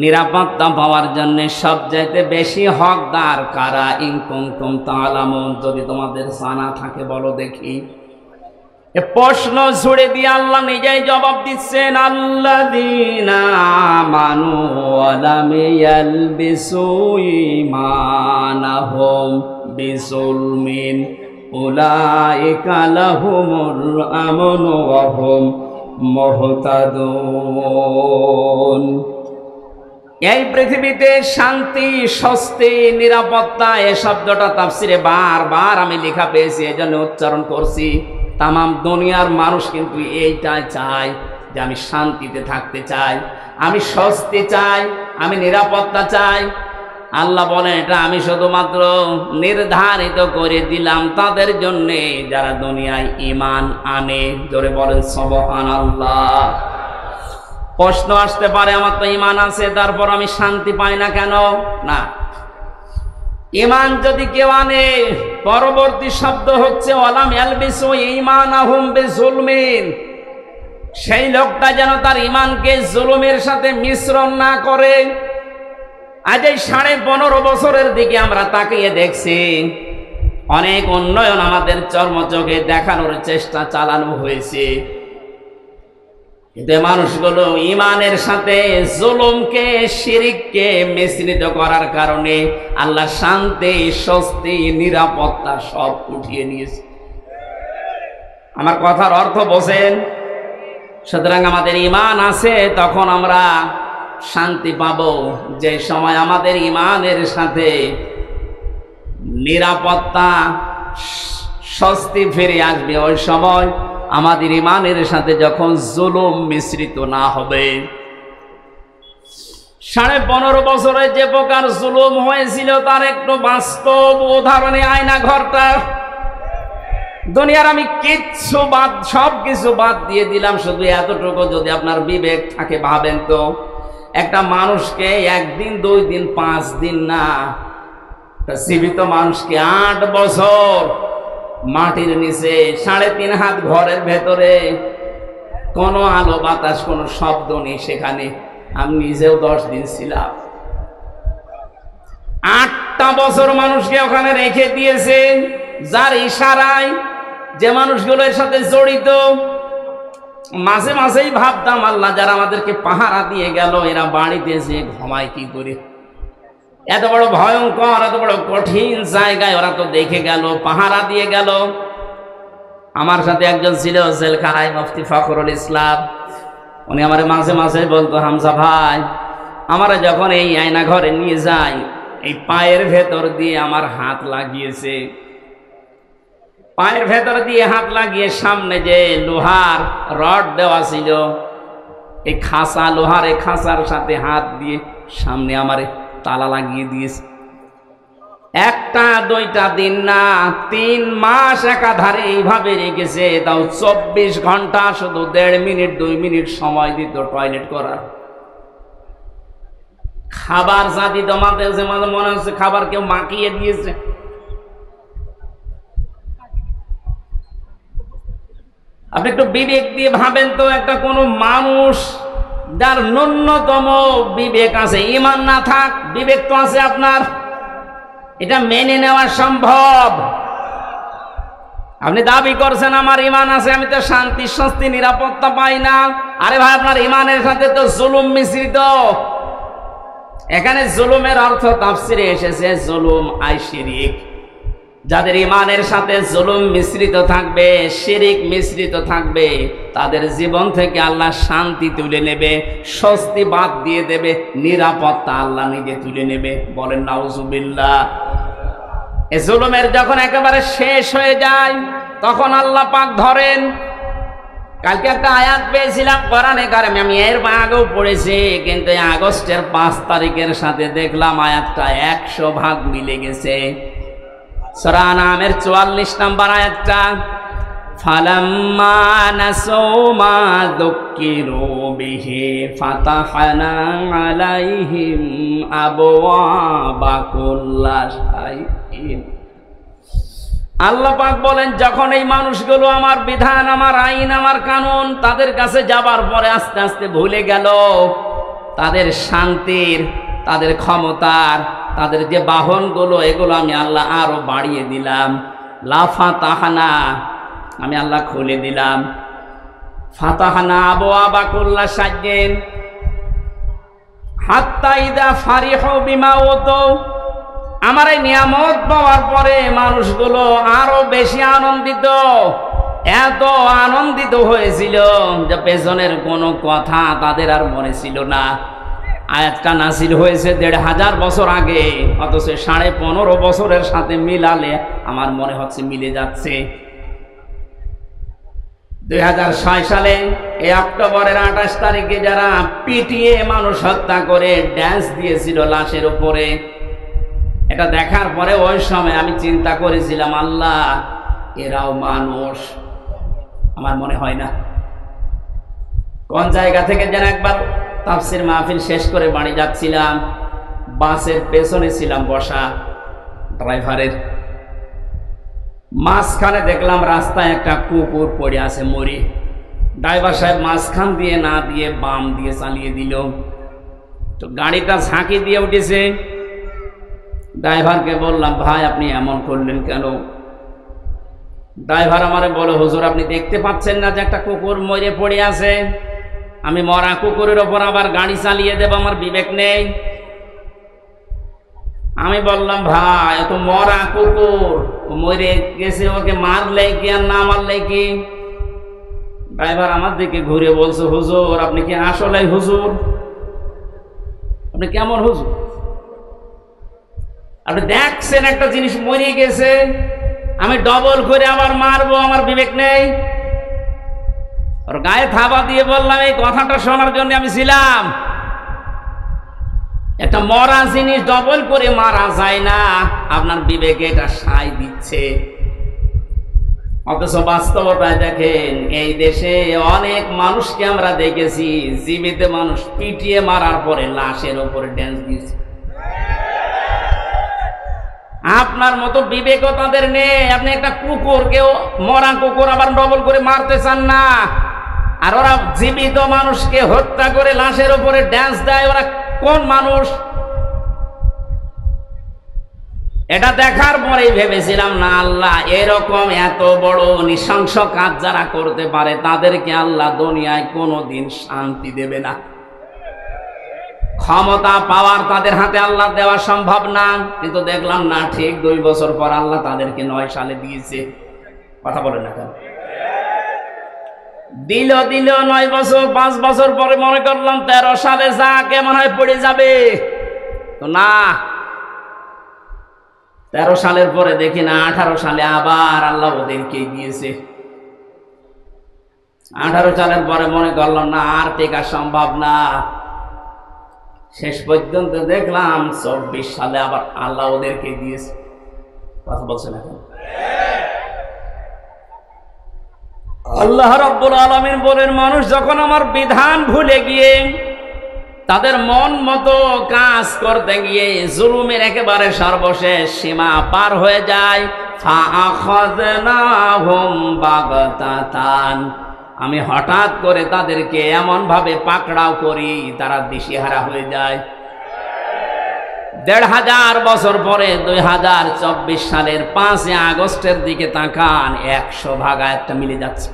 নিরাপত্তা পাওয়ার জন্য সবচাইতে বেশি হকদার কারা? ইন কুনতুম তা'লামুন, যদি তোমাদের জানা থাকে বলো দেখি। এ প্রশ্ন ছুড়ে দিয়ে আল্লাহ নিজেই জবাব দিচ্ছেন, আল্লাযীনা আমানু ওয়া লাম ইয়ালবিসু ঈমানাহুম বিযুলমিন উলাইকা লাহুমুল আমনু ওয়া হুম মুহতাদুন। এই পৃথিবীতে শান্তি, স্বস্তি, নিরাপত্তা এই শব্দটা তাফসিরে বারবার আমি লেখা পেয়েছি, এজন্য উচ্চারণ করছি। তামাম দুনিয়ার মানুষ কিন্তু এইটাই চায় যে আমি শান্তিতে থাকতে চাই, আমি স্বস্তি চাই, আমি নিরাপত্তা চাই। আল্লাহ বলেন এটা আমি শুধুমাত্র নির্ধারিত করে দিলাম তাদের জন্য যারা দুনিয়ায় ঈমান আনে। জোরে বলেন সুবহানাল্লাহ। প্রশ্ন আসতে পারে, আমার তো ঈমান আছে তারপর আমি শান্তি পাই না কেন? না, ঈমান যদি কেউ আনে, পরবর্তী শব্দ হচ্ছে ওয়ালাম ইয়ালবিসু ঈমানাহুম বিযুলমিন, সেই লোকটা যেন তার ঈমানকে জুলুমের সাথে মিশ্রণ না করে। আজ এই 15.5 বছরের দিকে আমরা তাকিয়ে দেখছি, অনেক উন্নয়ন আমাদের চর্মচোখে দেখানোর চেষ্টা চালানো হয়েছে, কিন্তু মানুষগুলো ঈমানের সাথে জুলুমকে, শিরিককে মিশ্রিত করার কারণে আল্লাহ শান্তি, স্বস্তি, নিরাপত্তা সব উঠিয়ে নিয়েছে। আমার কথার অর্থ বোঝেন? সুতরাং আমাদের ঈমান আছে তখন আমরা শান্তি পাবো, যে সময় আমাদের ঈমানের সাথে নিরাপত্তা, স্বস্তি ফিরে আসবে, ওই সময় আমাদের ঈমানের সাথে যখন জুলুম মিশ্রিত না হবে। 15.5 বছরে যে প্রকার জুলুম হয়েছিল তার একটু বাস্তব উদাহরণে আয়না ঘরটা। দুনিয়ার আমি কিচ্ছু বাদ, সব কিছু বাদ দিয়ে দিলাম, শুধু এতটুকু যদি আপনার বিবেক থাকে ভাবেন তো, একটা মানুষকে 1 দিন 2 দিন 5 দিন না, জীবিত মানুষকে 8 বছর মাটির নিচে 3.5 হাত ঘরের ভেতরে, কোনো আলো বাতাস, কোনো শব্দ নেই সেখানে। আমি নিজেও 10 দিন ছিলাম। 8টা বছর মানুষকে ওখানে রেখে দিয়েছে, যার ইশারায় যে মানুষগুলো এর সাথে জড়িত। মাঝে মাঝেই ভাবতাম আল্লাহ যারা আমাদেরকে পাহারা দিয়ে গেল, এরা বাড়িতে যে ঘুমায় কি করে? এত বড় ভয়ঙ্কর, এত বড় কঠিন জায়গায় ওরা তো দেখে গেল, পাহারা দিয়ে গেল। আমার সাথে একজন ছিল জেলখানায়, মুফতি ফখরুল ইসলাম। উনি আমার মাঝে মাঝে বলতো, হামজা ভাই, আমার যখন এই আয়না ঘরে নিয়ে যাই, এই পায়ের ভেতর দিয়ে আমার হাত লাগিয়েছে, পায়ের ভেতর দিয়ে হাত লাগিয়ে সামনে যে লোহার রড দেওয়া ছিল, এই খাঁচা, লোহার এই খাঁচার সাথে হাত দিয়ে সামনে আমারে তালা লাগিয়ে দিয়েছে। একটা দুইটা দিন না, 3 মাস একাধারে এইভাবে রেখেছে। তাও 24 ঘন্টা শুধু 1.5 মিনিট 2 মিনিট সময় দিত টয়লেট করার। খাবার যা দিত মাঝে মাঝে মনে হচ্ছে খাবার কেউ মাখিয়ে দিয়েছে। আপনি একটু বিবেক দিয়ে ভাবেন তো, একটা কোনো মানুষ যার ন্যূনতম বিবেক আছে, ঈমান না থাক, বিবেক তো আছে আপনার, এটা মেনে নেওয়া সম্ভব? আপনি দাবি করছেন আমার ঈমান আছে, আমি তো শান্তি স্বস্তি নিরাপত্তা পাই না। আরে ভাই, আপনার ঈমানের সাথে তো জুলুম মিশ্রিত। এখানে জুলুমের অর্থ তাফসিরে এসেছে জুলুম আই শিরিক। যাদের ঈমানের সাথে জুলুম মিশ্রিত থাকবে, শিরিক মিশ্রিত থাকবে, তাদের জীবন থেকে আল্লাহ শান্তি তুলে নেবে, স্বস্তি বাদ দিয়ে দেবে, নিরাপত্তা আল্লাহ নিজে তুলে নেবে। বলেন নাউজুবিল্লাহ। এই জুলুমের যখন একেবারে শেষ হয়ে যায়, তখন আল্লাহ পাক ধরেন। কালকে একটা আয়াত পেয়েছিলাম কোরআনে কারিমে, আমি এর আগেও পড়েছি, কিন্তু আগস্টের 5 তারিখের সাথে দেখলাম আয়াতটা 100 ভাগ মিলে গেছে। সূরা আনআমের 44 নম্বর আয়াতটা, ফালাম্মা নাসু মা যুক্কিরু বিহি ফাতাহনা আলাইহিম আবওয়াবা কুল্লা শাইইন। আল্লাহ পাক বলেন, যখন এই মানুষগুলো আমার বিধান, আমার আইন, আমার কানুন তাদের কাছে যাবার পরে আস্তে আস্তে ভুলে গেল, তাদের শান্তির, তাদের ক্ষমতার, তাদের যে বাহনগুলো, এগুলো আমি আল্লাহ আরো বাড়িয়ে দিলাম। লাফাতাহনা, আমি আল্লাহ খুলে দিলাম। ফাতাহনা আবওয়াবা কুল্লা শাইইন হাত্তা ইযা ফারিহু বিমা উতু। আমার এই নিয়ামত পাওয়ার পরে মানুষগুলো আরো বেশি আনন্দিত, এত আনন্দিত হয়েছিল যে পেছনের কোনো কথা তাদের আর মনে ছিল না। আয়াতটা নাযিল হয়েছে 1500 বছর আগে, অথচ 15.5 বছরের সাথে মিলালে আমার মনে হচ্ছে মিলে যাচ্ছে। 2006 সালে এই অক্টোবরের 28 তারিখে যারা পিটিয়ে মানুষ হত্যা করে ড্যান্স দিয়েছিল লাশের উপরে, এটা দেখার পরে ওই সময় আমি চিন্তা করেছিলাম, আল্লাহ এরাও মানুষ? আমার মনে হয় না। কোন জায়গা থেকে যেন একবার তাফসীর মাহফিল শেষ করে বাড়ি যাচ্ছিলাম, বাসের পেছনে ছিলাম বসা, ড্রাইভারের মাঝখানে দেখলাম রাস্তায় একটা কুকুর পড়ে আছে মরে। ড্রাইভার সাহেব মাঝখান দিয়ে না দিয়ে বাম দিয়ে চালিয়ে দিল, তো গাড়িটা ঝাঁকি দিয়ে উঠেছে। ড্রাইভারকে বললাম, ভাই আপনি এমন করলেন কেন? ড্রাইভার আমারে বলে, হুজুর আপনি দেখতে পাচ্ছেন না যে একটা কুকুর মরে পড়ে আছে? আমি মরা কুকুরের ওপর আবার গাড়ি চালিয়ে দেব, আমার বিবেক নেই? আমি বললাম, ভাই ও তো মরা কুকুর, ও মরে গেছে, ওকে মারলে কি আর না মারলে কি? ড্রাইভার আমার দিকে ঘুরে বলছে, হুজুর আপনি কি আসলে হুজুর? আপনি কেমন হুজুর? আপনি দেখছেন একটা জিনিস মরে গেছে, আমি ডবল করে আবার মারবো, আমার বিবেক নেই? ওর গায়ে থাবা দিয়ে বললাম, এই কথাটা শোনার জন্য আমি ছিলাম। একটা মরা জিনিস ডবল করে মারা যায় না, আপনার বিবেকে এটা সায় দিচ্ছে। অথচ বাস্তবতায় দেখেন, এই দেশে অনেক মানুষকে আমরা দেখেছি জীবিত মানুষ পিটিয়ে মারার পরে লাশের উপরে ড্যান্স দিয়েছে। আপনার মতো বিবেকও তাদের নেই। আপনি একটা কুকুরকেও, মরা কুকুর আবার ডবল করে মারতে চান না, আর ওরা জীবিত মানুষকে হত্যা করে লাশের উপরে ড্যান্স দেয়। ওরা কোন মানুষ? এটা দেখার পরেই ভেবেছিলাম, না আল্লাহ এরকম এত বড় নৃশংস কাজ যারা করতে পারে তাদেরকে আল্লাহ দুনিয়ায় কোনোদিন শান্তি দেবে না। ক্ষমতা পাওয়ার তাদের হাতে আল্লাহ দেওয়া সম্ভব না, কিন্তু দেখলাম না, ঠিক 2 বছর পর আল্লাহ তাদেরকে 9 সালে দিয়েছে। কথা বলেন না কেন? দিল 9 বছর, 5 বছর পরে মনে করলাম 13 সালে যা কেমন হয় পড়ে যাবে, তো না। 13 সালের পরে দেখি না 18 সালে আবার আল্লাহ ওদেরকে দিয়েছে। 18 সালের পরে মনে করলাম না আর টেকা সম্ভব না। শেষ পর্যন্ত দেখলাম 24 সালে আবার আল্লাহ ওদেরকে দিয়েছে। কথা বলছেন এখন আল্লাহ রাব্বুল আলামিন বলেন, মানুষ যখন আমার বিধান ভুলে গিয়ে তাদের মন মতো কাজ করতে গিয়ে জুলুমের একেবারে সর্বশেষ সীমা পার হয়ে যায়, ফাআখাযনাহুম বাগতাতান, আমি হঠাৎ করে তাদেরকে এমন ভাবে পাকড়াও করি তারা দিশেহারা হয়ে যায়। 1500 বছর পরে 2024 সালের 5 আগস্টের দিকে তাকান, 100 ভাগ একটা মিলে যাচ্ছে।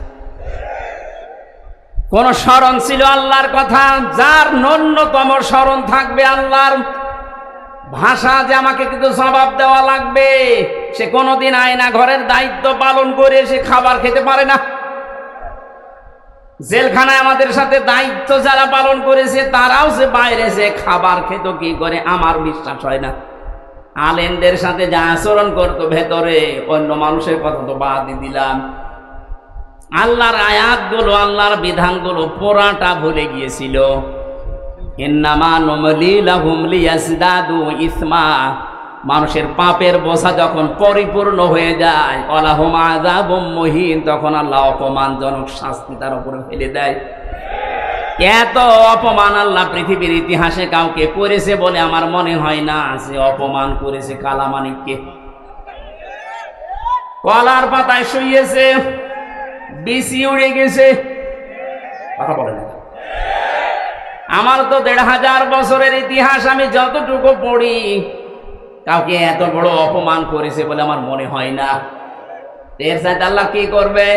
কোন স্মরণ ছিল আল্লাহর কথা? যার ন্যূনতম স্মরণ থাকবে আল্লাহর ভাষা যে আমাকে কিন্তু জবাব দেওয়া লাগবে, সে কোনোদিন আয়না ঘরের দায়িত্ব পালন করে সে খাবার খেতে পারে না। জেলখানায় আমাদের সাথে দায়িত্ব যারা পালন করেছে তারাও যে বাইরে সে খাবার খেত কি করে আমার বিশ্বাস হয় না। আলেমদের সাথে যা আচরণ করতো ভেতরে, অন্য মানুষের কথা তো বাদই দিলাম। আল্লাহর আয়াতগুলো আল্লাহর বিধানগুলো পুরাটা ভুলে গিয়েছিল। ইন্নামা নুমলি লাহুম লিয়াজদাদু ইসমা, মানুষের পাপের বোঝা যখন পরিপূর্ণ হয়ে যায়, ওয়ালাহুম আযাবুম মুহিন, তখন আল্লাহ অপমানজনক শাস্তি তার উপরে ফেলে দেয়। এত অপমান আল্লাহ পৃথিবীর ইতিহাসে কাউকে করেছে বলে আমার মনে হয় না। যে অপমান করেছে কালামানিককে, কলার পাতায় শুইয়েছে, বিসি উড়ে গেছে। কথা বলে না। আমার তো 1500 বছরের ইতিহাস আমি যতটুকু পড়ি, কাউকে এত বড় অপমান করেছে বলে আমার মনে হয় না। এর সাথে আল্লাহ কি করবে?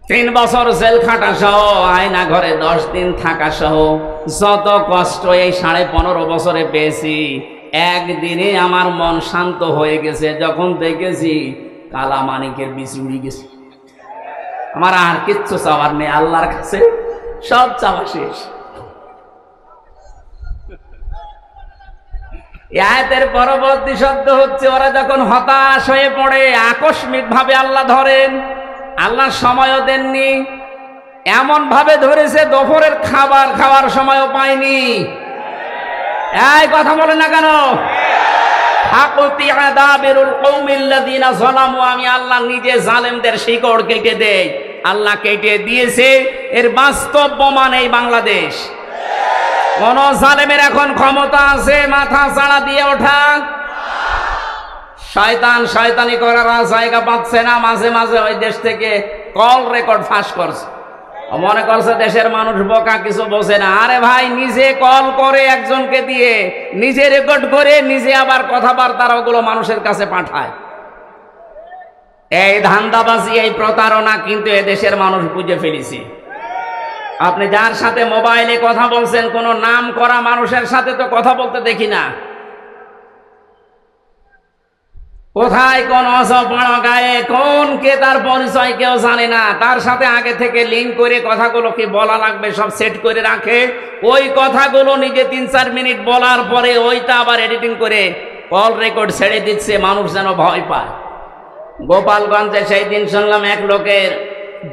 3 বছর জেল খাটা সহ, আয়না ঘরে 10 দিন থাকা সহ, যত কষ্ট এই 15.5 বছরে পেয়েছি, একদিনে আমার মন শান্ত হয়ে গেছে যখন দেখেছি কালামানিকের বিষ উড়ে গেছে। আমার আর কিচ্ছু চাওয়ার নেই, আল্লাহর কাছে সব চাওয়া শেষ। আয়াতের পরবর্তী শব্দ হচ্ছে, ওরা যখন হতাশ হয়ে পড়ে, আকস্মিক ভাবে আল্লাহ ধরেন। আল্লাহ সময়ও দেননি, এমন ভাবে ধরেছে দুপুরের খাবার খাওয়ার সময়ও পায়নি। এই কথা বলে না কেন? আমি আল্লাহ নিজে জালেমদের শিকড় কেটে দেই। আল্লাহ কেটে দিয়েছে, এর বাস্তব প্রমাণ এই বাংলাদেশ। কোন জালেমের এখন ক্ষমতা আছে মাথা চাড়া দিয়ে ওঠা? শয়তান শয়তানি করার জায়গা পাচ্ছে না। মাঝে মাঝে ওই দেশ থেকে কল রেকর্ড ফাঁস করছে, মনে করছে দেশের মানুষ বোকা, কিছু বোঝে না। আরে ভাই, নিজে কল করে একজনকে দিয়ে, নিজে রেকর্ড করে, নিজে আবার কথাবার্তার ওগুলো মানুষের কাছে পাঠায়। এই ধান্দাবাজি, এই প্রতারণা কিন্তু এদেশের মানুষ বুঝে ফেলেছে। আপনি যার সাথে মোবাইলে কথা বলছেন, কোন নাম করা মানুষের সাথে তো কথা বলতে দেখি না। কোথায় কোন অসপড় গায়ে কোন কে, তার পরিচয় কেউ জানে না। তার সাথে আগে থেকে লিঙ্ক করে কথাগুলো কি বলা লাগবে সব সেট করে রাখে। ওই কথাগুলো নিজে 3-4 মিনিট বলার পরে ওইটা আবার এডিটিং করে কল রেকর্ড ছেড়ে দিচ্ছে, মানুষ যেন ভয় পায়। গোপালগঞ্জে সেই দিন শুনলাম এক লোকের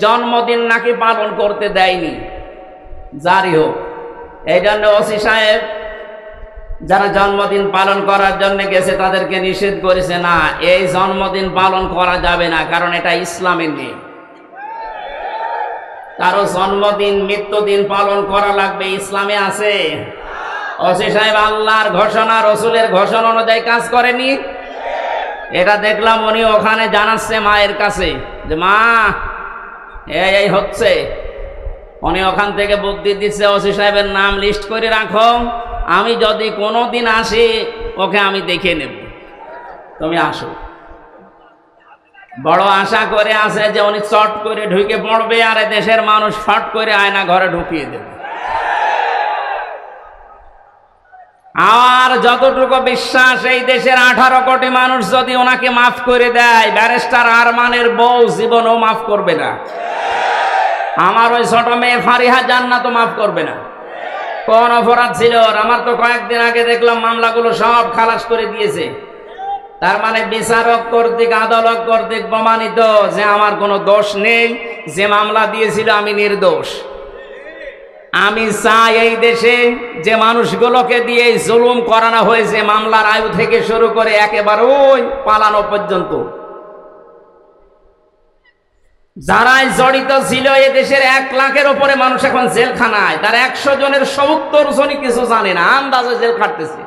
জন্মদিন নাকি পালন করতে দেয়নি। জারি হোক, এই জন্য ওসি সাহেব যারা জন্মদিন পালন করার জন্য গেছে তাদেরকে নিষেধ করেছে, না, এই জন্মদিন পালন করা যাবে না, কারণ এটা ইসলামের নেই। কারো জন্মদিন মৃত্যুদিন পালন করা লাগবে, ইসলামে আছে। ওসি সাহেব আল্লাহর ঘোষণা রসুলের ঘোষণা অনুযায়ী কাজ করেনি। এটা দেখলাম উনি ওখানে জানাচ্ছে মায়ের কাছে যে মা এই হচ্ছে। উনি ওখান থেকে বুদ্ধি দিচ্ছে, ওসি সাহেবের নাম লিস্ট করে রাখো, আমি যদি কোনোদিন আসি ওকে আমি দেখে নেব, তুমি আসো। বড় আশা করে আসে যে উনি চট করে ঢুকে পড়বে আর দেশের মানুষ ফট করে আয়না ঘরে ঢুকিয়ে দেবে। আর যতটুকু বিশ্বাস, এই দেশের 18 কোটি মানুষ যদি ওনাকে মাফ করে দেয়, ব্যারিস্টার আরমানের বউ জীবনও মাফ করবে না। আমার ওই ছোট মেয়ে ফারিহা জান্নাতও মাফ করবে না। কোন অপরাধ ছিল? আমার তো কয়েকদিন আগে দেখলাম মামলাগুলো সব খালাস করে দিয়েছে। তার মানে বিচারক কর্তৃক, আদালত কর্তৃক প্রমাণিত যে আমার কোনো দোষ নেই। যে মামলা দিয়েছিল আমি নির্দোষ। আমি চাই এই দেশে যে মানুষগুলোকে দিয়ে জুলুম করানো হয়েছে, মামলার আয়ু থেকে শুরু করে একেবারে ওই পালানো পর্যন্ত, যারাই জড়িত ছিল, এ দেশের 1 লাখের উপরে মানুষ এখন জেলখানায়, তার 100 জনের 70 জনই কিছু জানে না, আন্দাজে জেল খাটতেছে।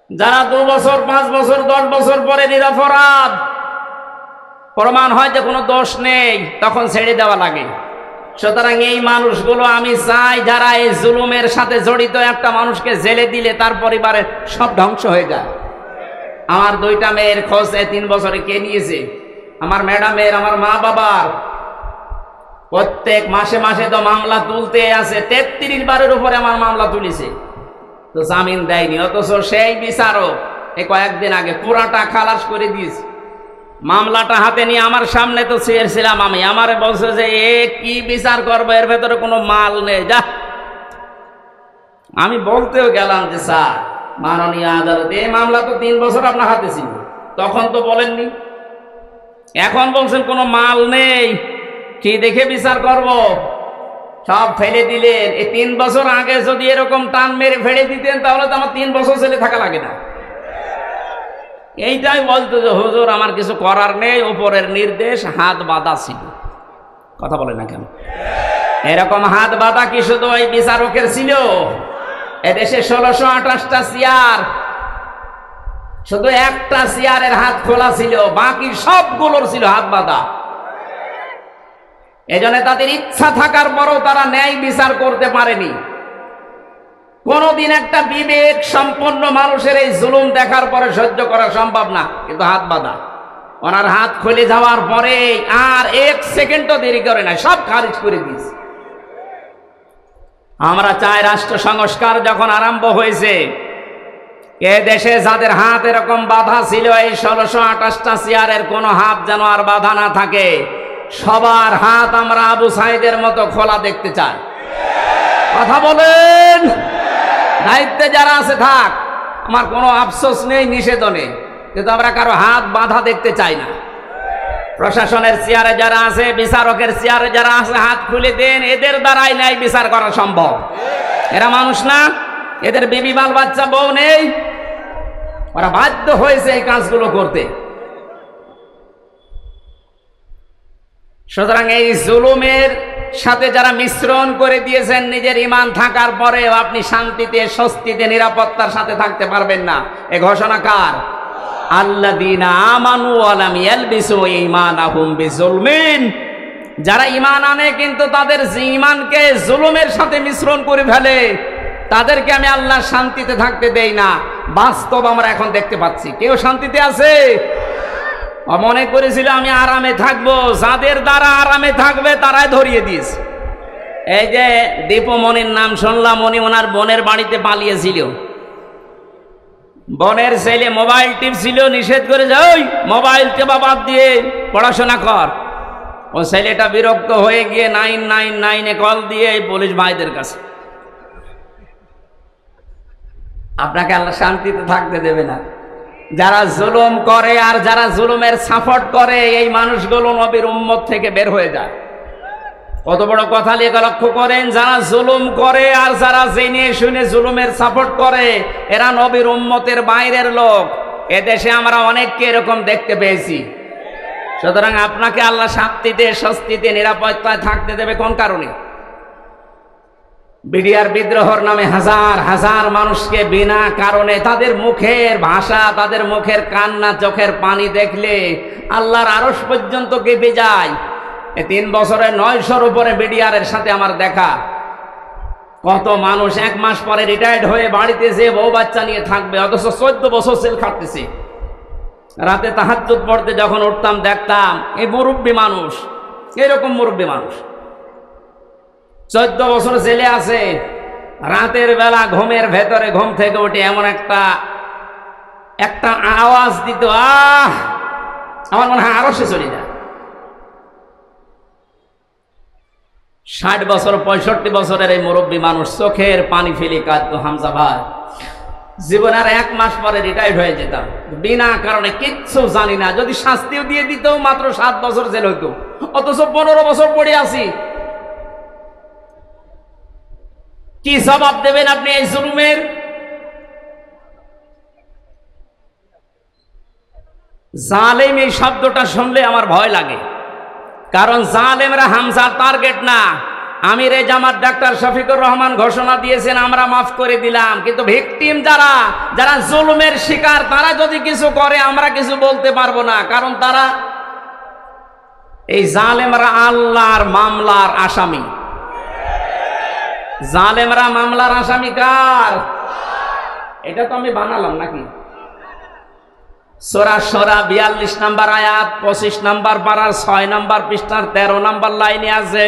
যারা 2 বছর 5 বছর 10 বছর পরে নিরপরাধ প্রমাণ হয় যে কোনো দোষ নেই, তখন ছেড়ে দেওয়া লাগে। সুতরাং এই মানুষগুলো আমি চাই যারা এই জুলুমের সাথে জড়িত, একটা মানুষকে জেলে দিলে তার পরিবারের সব ধ্বংস হয়ে যায়। আমার 2টা মেয়ের খোঁজ 3 বছরে কে নিয়েছে? আমার ম্যাডামের, আমার মা বাবার। প্রত্যেক মাসে মাসে তো মামলা তুলতে আছে, 33 বারের উপরে আমার মামলা তুলেছে, তো জামিন দেয়নি। অথচ সেই বিচারক এই কয়েকদিন আগে পুরাটা খালাস করে দিয়েছে। মামলাটা হাতে নিয়ে আমার সামনে তো চেয়েছিলাম আমি, আমারে বলছে যে এ কি বিচার করবো, এর ভেতরে কোনো মাল নেই, যা। আমি বলতেও গেলাম যে স্যার, মাননীয় আদালত, এই মামলা তো 3 বছর আপনার হাতে ছিল, তখন তো বলেননি, এখন বলছেন কোনো মাল নেই, কি দেখে বিচার করব? সব ফেলে দিলেন। এই 3 বছর আগে যদি এরকম টান মেরে ফেলে দিতেন, তাহলে তো আমার 3 বছর ছেলে থাকা লাগে না। এইটাই বলতো যে হুজুর আমার কিছু করার নেই, উপরের নির্দেশ, হাত বাঁধা ছিল। কথা বলে না কেন? এরকম হাত বাঁধা কি শুধু ওই বিচারকের ছিল? এদেশে 1628টা চেয়ার, শুধু একটা চেয়ারের হাত খোলা ছিল, বাকি সবগুলোর ছিল হাত বাঁধা। এজন্য তাদের ইচ্ছা থাকার পরও তারা ন্যায় বিচার করতে পারেনি। কোনদিন একটা বিবেক সম্পন্ন মানুষের এই জুলুম দেখার পরে সহ্য করা সম্ভব না, কিন্তু হাত বাঁধা। ওনার হাত খুলে যাওয়ার পরে আর 1 সেকেন্ডও দেরি করে না, সব খারিজ করে দিয়েছে। আমরা চাই রাষ্ট্র সংস্কার যখন আরম্ভ হয়েছে, এ দেশে যাদের হাত এরকম বাঁধা ছিল, এই 1628টা চেয়ারের কোনো হাত যেন আর বাঁধা না থাকে। সবার হাত আমরা আবু সাইদের মতো খোলা দেখতে চাই। কথা বলেন। দায়িত্বে যারা আছে থাক, আমার কোনো আফসোস নেই, নিষেধও নেই, কিন্তু আমরা কারো হাত বাঁধা দেখতে চাই না। প্রশাসনের চেয়ারে যারা আছে, বিচারকের চেয়ারে যারা আছে, হাত খুলে দেন, এদের দ্বারাই ন্যায় বিচার করা সম্ভব। এরা মানুষ না? এদের বিবি বাল বাচ্চা বউ নেই? ওরা বাধ্য হয়েছে এই কাজগুলো করতে। সুতরাং এই জুলুমের সাথে যারা মিশ্রণ করে দিয়েছেন, নিজের ঈমান থাকার পরেও আপনি শান্তিতে, স্বস্তিতে, নিরাপত্তার সাথে থাকতে পারবেন না। এ ঘোষণা কার? আল্লাযীনা আমানু ওয়া লাম ইয়ালবিসু ঈমানাহুম বিজুলমিন। যারা ঈমান আনে কিন্তু তাদের ঈমানকে জুলুমের সাথে মিশ্রণ করে ফেলে, তাদেরকে আমি আল্লাহ শান্তিতে থাকতে দেই না। বাস্তব আমরা এখন দেখতে পাচ্ছি। কেউ শান্তিতে আছে? মনে করেছিল আমি আরামে থাকবো, যাদের দ্বারা আরামে থাকবে তারাই ধরিয়ে দিয়েছে। এই যে দীপমণির নাম শুনলাম, উনি ওনার বোনের বাড়িতে পালিয়েছিল। বোনের ছেলে মোবাইল টিপছিল, নিষেধ করে যে ওই মোবাইল টেপা বাদ দিয়ে পড়াশোনা কর। ও ছেলেটা বিরক্ত হয়ে গিয়ে 999-এ কল দিয়ে এই পুলিশ ভাইদের কাছে। আপনাকে আল্লাহ শান্তিতে থাকতে দেবে না। যারা জুলুম করে আর যারা জুলুমের সাপোর্ট করে, এই মানুষগুলো নবীর উম্মত থেকে বের হয়ে যায়। কত বড় কথা লিখে লক্ষ্য করেন, যারা জুলুম করে আর যারা জেনে শুনে জুলুমের সাপোর্ট করে, এরা নবীর উম্মতের বাইরের লোক। এদেশে আমরা অনেককে এরকম দেখতে পেয়েছি। সুতরাং আপনাকে আল্লাহ শান্তিতে, স্বস্তিতে, নিরাপত্তায় থাকতে দেবে কোন কারণে? বিডিআর বিদ্রোহর নামে হাজার হাজার মানুষকে বিনা কারণে, তাদের মুখের ভাষা, তাদের মুখের কান্না, চোখের পানি দেখলে আল্লাহর আরশ পর্যন্ত কেঁপে যায়। 3 বছরে 900-র উপরে বিডিআরের সাথে আমার দেখা। কত মানুষ 1 মাস পরে রিটায়ার্ড হয়ে বাড়িতে যে বউ বাচ্চা নিয়ে থাকবে, অথচ 14 বছর জেল খাটতেছে। রাতে তাহাজ্জুদ পড়তে যখন উঠতাম দেখতাম এই মুরব্বী মানুষ, এরকম মুরব্বী মানুষ 14 বছর জেলে আছে। রাতের বেলা ঘুমের ভেতরে ঘুম থেকে উঠে এমন একটা আওয়াজ দিত, আমার মনে হয় আরো সে চলে যায়। 60 বছর 65 বছরের এই মুরব্বী মানুষ চোখের পানি ফেলে কাঁদতো, হামজা ভাই জীবন আর 1 মাস পরে রিটায়ার্ড হয়ে যেতাম, বিনা কারণে কিচ্ছু জানি না। যদি শাস্তিও দিয়ে দিত মাত্র 7 বছর জেল হইতো, অথচ 15 বছর পড়ে আছি। কি জবাব দেবেন আপনি এই জুলুমের? জালেম এই শব্দটা শুনলে আমার ভয় লাগে, কারণ জালেমরা হামজার টার্গেট না। আমির জামাত ডাক্তার শফিকুর রহমান ঘোষণা দিয়েছেন আমরা মাফ করে দিলাম, কিন্তু ভিকটিম যারা যারা জুলুমের শিকার তারা যদি কিছু করে আমরা কিছু বলতে পারবো না, কারণ তারা এই জালেমরা আল্লাহর মামলার আসামি। জালেমরা মামলার আসামি কার? এটা তো আমি বানালাম নাকি? সূরা শুরা 42 নম্বর আয়াত 25 নম্বর পারার 6 নম্বর পৃষ্ঠার 13 নম্বর লাইনে আছে।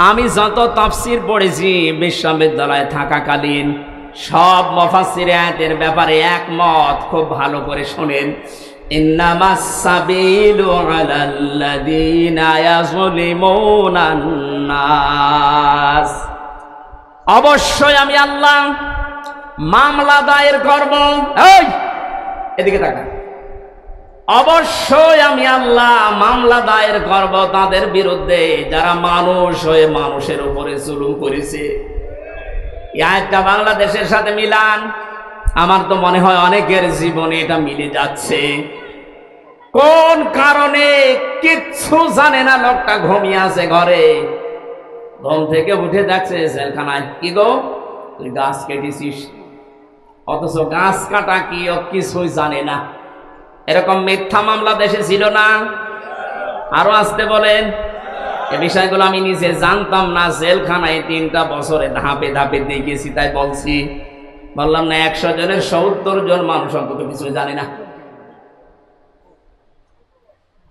আমি যত তাফসীর পড়েছি বিশ্ববিদ্যালয়ে থাকাকালীন, সব মুফাসসির আয়াতের ব্যাপারে একমত। খুব ভালো করে শুনেন, ইন্নামাস সাবিলু আলাল্লাযীনা ইয়াযলিমুনান নাস। অবশ্যই আমি আল্লাহ মামলা দায়ের করব। এই এদিকে তাকা। অবশ্যই আমি আল্লাহ মামলা দায়ের করব তাদের বিরুদ্ধে যারা মানুষ হয়ে মানুষের উপরে জুলুম করেছে। এই আয়াতটা বাংলাদেশের সাথে মিলান। আমার তো মনে হয় অনেকের জীবনে এটা মিলে যাচ্ছে। কোন কারণে কিচ্ছু জানে না লোকটা, ঘুমিয়ে আছে ঘরে, ঘুম থেকে উঠে যাচ্ছে জেলখানায়। কি গো তুই গাছ কেটেছিস, অথচ গাছ কাটা কি ও কিছুই জানে না। এরকম মিথ্যা মামলা দেশে ছিল না? আরো আসতে বলেন। এই বিষয়গুলো আমি নিজে জানতাম না, জেলখানায় 3টা বছরে ধাপে ধাপে দেখেছি, তাই বলছি। বললাম না 100 জনের 70 জন মানুষ অন্তত কিছু জানে না।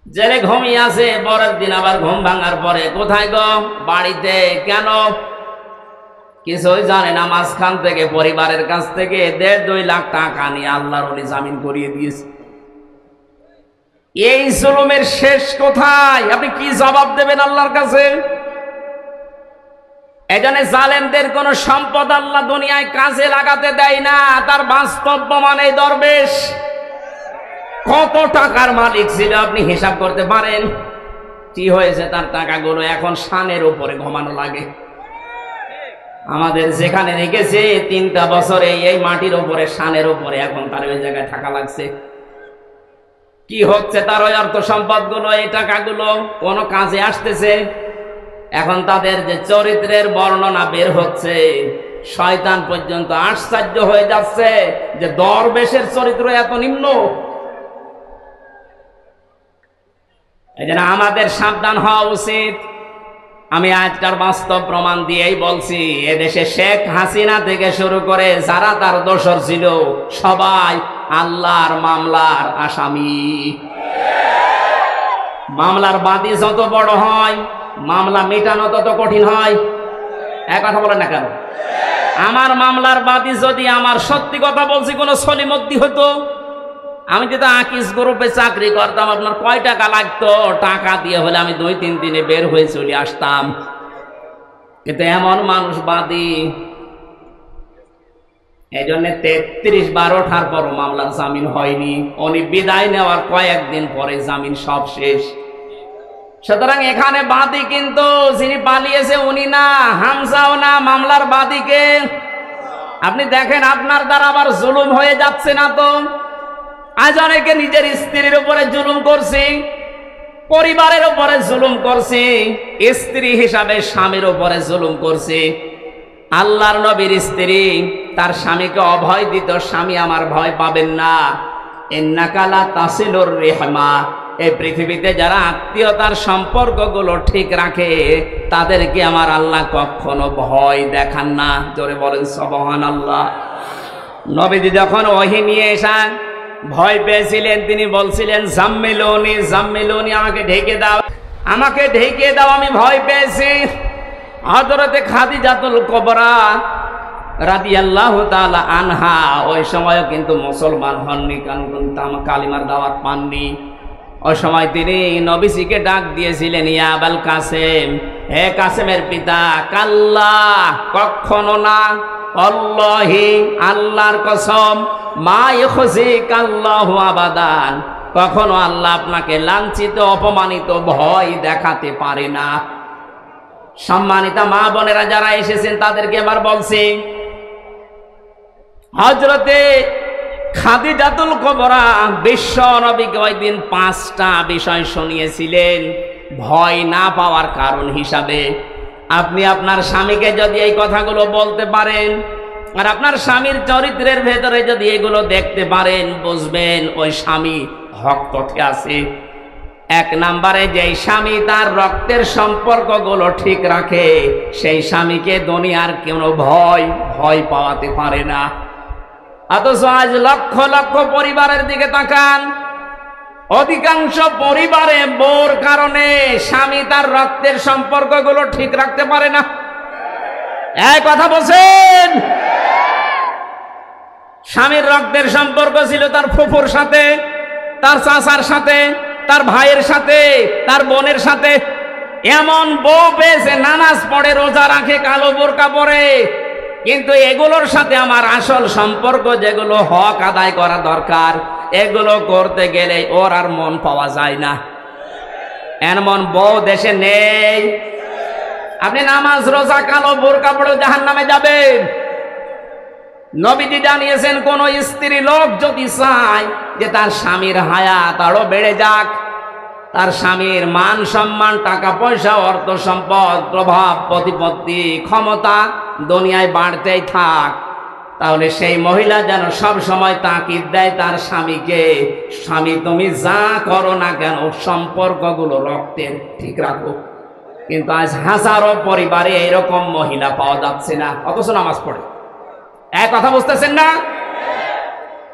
জেলে ঘুমিয়ে আছে, পরের দিন আবার ঘুম ভাঙার পরে কোথায় গো? বাড়িতে। কেন? কিছুই জানে না। মাঝখান থেকে পরিবারের কাছ থেকে 1.5-2 লাখ টাকা নিয়ে আল্লাহর ওলি জামিন করিয়ে দিয়েছে। এই জুলুমের শেষ কোথায়? আপনি কি জবাব দেবেন আল্লাহর কাছে? এজন্য জালেমদের কোন সম্পদ আল্লাহ দুনিয়ায় কাজে লাগাতে দেয় না। তার বাস্তব প্রমাণ এই দরবেশ কত টাকার মালিক ছিল আপনি হিসাব করতে পারেন? কি হয়েছে তার টাকাগুলো? এখন শানের উপরে ঘুমানো লাগে। আমাদের যেখানে রেখেছে 3টা বছরে এই মাটির উপরে, শানের উপরে, এখন তার ওই জায়গায় থাকা লাগছে। কি হচ্ছে তার ওই অর্থ সম্পদ গুলো, এই টাকাগুলো কোন কাজে আসতেছে? এখন তাদের যে চরিত্রের বর্ণনা বের হচ্ছে, শয়তান পর্যন্ত আশ্চর্য হয়ে যাচ্ছে যে দরবেশের চরিত্র এত নিম্ন। এজন্য আমাদের সাবধান হওয়া উচিত। আমি আজকাল বাস্তব প্রমাণ দিয়েই বলছি, এদেশে শেখ হাসিনা থেকে শুরু করে যারা তার দোসর ছিল সবাই আল্লাহর মামলার আসামি। মামলার বাদী যত বড় হয় মামলা মেটানো তত কঠিন হয়। এক কথা বলেন না কেন? আমার মামলার বাদী যদি আমার সত্যি কথা বলছি কোনো সলিমদ্দি হতো, আমি যদি আকিস গ্রুপে চাকরি করতাম, আপনার কয় টাকা লাগতো? টাকা দিয়ে হলে আমি 2-3 দিনে বের হয়ে চলে আসতাম। কিন্তু এমন মানুষ বাদী, এই জন্য 33 বার ওঠার পর মামলার জামিন হয়নি। উনি বিদায় নেওয়ার কয়েকদিন পরে জামিন সব শেষ। সুতরাং এখানে বাদী কিন্তু যিনি পালিয়েছে উনি না, হামজাও না, মামলার বাদীকে। আপনি দেখেন আপনার দ্বারা আবার জুলুম হয়ে যাচ্ছে না তো? আজ অনেকে নিজের স্ত্রীর উপরে জুলুম করছে, পরিবারের উপরে জুলুম করছে, স্ত্রী হিসাবে স্বামীর উপরে জুলুম করছে। আল্লাহর নবীর স্ত্রী তার স্বামীকে অভয় দিত, স্বামী আমার ভয় পাবেন না, ইন্নাকা লা তাসিলুর রিহমা। এই পৃথিবীতে যারা আত্মীয়তার সম্পর্কগুলো ঠিক রাখে তাদেরকে আমার আল্লাহ কখনো ভয় দেখান না। জোরে বলেন সুবহানাল্লাহ। নবীজি যখন ওহী নিয়ে এসেন ভয় পেয়েছিলেন, তিনি বলছিলেন জাম্মিলুনি জাম্মিলুনি, আমাকে ঢেকে দাও, আমাকে ঢেকে দাও, আমি ভয় পেয়েছি। হযরতে খাদিজাতুল কুবরা রাদিয়াল্লাহু তাআলা আনহা ওই সময়ও কিন্তু মুসলমান হননি, কারণ কালিমার দাওয়াত পাননি। ওই সময় তিনি নবীজিকে ডাক দিয়েছিলেন, ইয়া আবাল কাসেম, হে কাসেমের পিতা, কাল্লা, কখনো না, আল্লাহি আল্লাহর কসম, মা ইখজিকাল্লাহু আবাদান, কখনো আল্লাহ আপনাকে লাঞ্ছিত অপমানিত ভয় দেখাতে পারে না। সম্মানিতা মা বোনেরা যারা এসেছেন তাদেরকে এবার বলছি, হযরতে খাদিজাতুল কুবরা বিশ্ব নবীকে ওই দিন 5টা বিষয় শুনিয়েছিলেন ভয় না পাওয়ার কারণ হিসাবে। আপনি আপনার স্বামীকে যদি এই কথাগুলো বলতে পারেন আর আপনার স্বামীর চরিত্রের ভেতরে যদি এগুলো দেখতে পারেন, বুঝবেন ওই স্বামী হক পথে আছে। 1 নম্বরে, যেই স্বামী তার রক্তের সম্পর্কগুলো ঠিক রাখে সেই স্বামীকে দুনিয়ার কোনো ভয় পাওয়াতে পারে না। অথচ আজ লক্ষ লক্ষ পরিবারের দিকে তাকান, অধিকাংশ পরিবারে বউর কারণে স্বামী তার রক্তের সম্পর্কগুলো ঠিক রাখতে পারে না। এই কথা বলছেন? স্বামীর রক্তের সম্পর্ক ছিল তার ফুফুর সাথে, তার চাচার সাথে, তার ভাইয়ের সাথে, তার বোনের সাথে। এমন বউ পেয়েছে নামাজ পড়ে, রোজা রাখে, কালো বোরকা পরে, কিন্তু এগুলোর সাথে আমার আসল সম্পর্ক যেগুলো হক আদায় করা দরকার এগুলো করতে গেলে ওর আর মন পাওয়া যায় না। এমন বউ দেশে নেই। আপনি নামাজ রোজা কালো বোরকা পড়ে জাহান্নামে যাবেন। নবীজি জানিয়েছেন, কোন স্ত্রী লোক যদি চায় যে তার স্বামীর হায়াত আরো বেড়ে যাক, তার স্বামীর মান সম্মান, টাকা পয়সা, অর্থ সম্পদ, প্রভাব প্রতিপত্তি, ক্ষমতা দুনিয়ায় বাড়তেই থাক, তাহলে সেই মহিলা যেন সব সময় তাকিদ দেয় তার স্বামীকে, স্বামী তুমি যা করো না কেন সম্পর্কগুলো রক্তের ঠিক রাখো। কিন্তু আজ হাজারো পরিবারে এরকম মহিলা পাওয়া যাচ্ছে না, অথচ নামাজ পড়ে। এক কথা বুঝতেছেন না?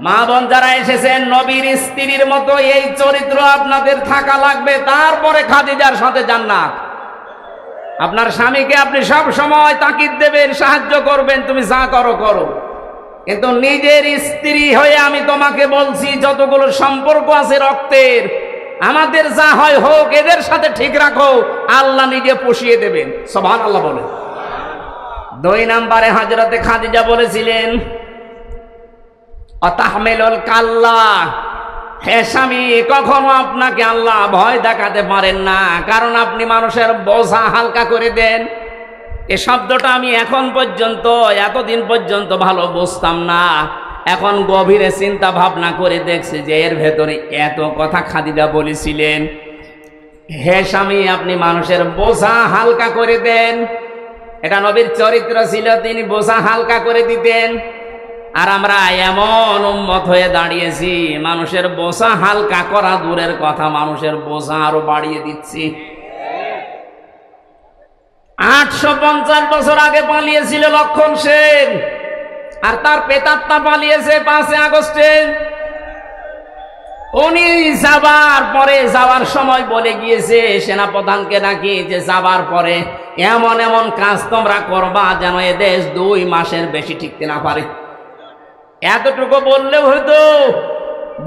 মা বোন যারা এসেছেন, নবীর স্ত্রীর মতো এই চরিত্র আপনাদের থাকা লাগবে, তারপরে খাদিজার সাথে জান্নাত। আপনার স্বামীকে আপনি সব সময় তাকিদ দেবেন, সাহায্য করবেন, তুমি যা করো করো, কিন্তু নিজের স্ত্রী হয়ে আমি তোমাকে বলছি যতগুলো সম্পর্ক আছে রক্তের, আমাদের যা হয় হোক, এদের সাথে ঠিক রাখো, আল্লাহ নিজে পুষিয়ে দেবেন। সুবহানাল্লাহ বলে। 2 নম্বরে হযরতে খাদিজা বলেছিলেন, অতাহমিলুল কাল্লা, হে স্বামী কখনো আপনাকে আল্লাহ ভয় দেখাতে পারেন না, কারণ আপনি মানুষের বোঝা হালকা করে দেন। এই শব্দটা আমি এখন পর্যন্ত, এতদিন পর্যন্ত ভালো বুঝতাম না। এখন গভীরে চিন্তা ভাবনা করে দেখছি যে এর ভেতরে এত কথা খাদিজা বলেছিলেন। হে স্বামী আপনি মানুষের বোঝা হালকা করে দেন, এটা নবীর চরিত্র ছিল, তিনি বোঝা হালকা করে দিতেন। আর আমরা এমন উম্মত হয়ে দাঁড়িয়েছি, মানুষের বোঝা হালকা করা দূরের কথা, মানুষের বোঝা আরো বাড়িয়ে দিচ্ছি। 850 বছর আগে পালিয়েছিল লক্ষণ সেন, আর তার পেতাত্তা পালিয়েছে 5 আগস্টে। উনি যাওয়ার সময় বলে গিয়েছে সেনাপ্রধানকে নাকি যে যাবার পরে এমন এমন কাজ তোমরা করবা যেন এদেশ 2 মাসের বেশি টিকতে না পারে। এতটুকু বললেও হয়তো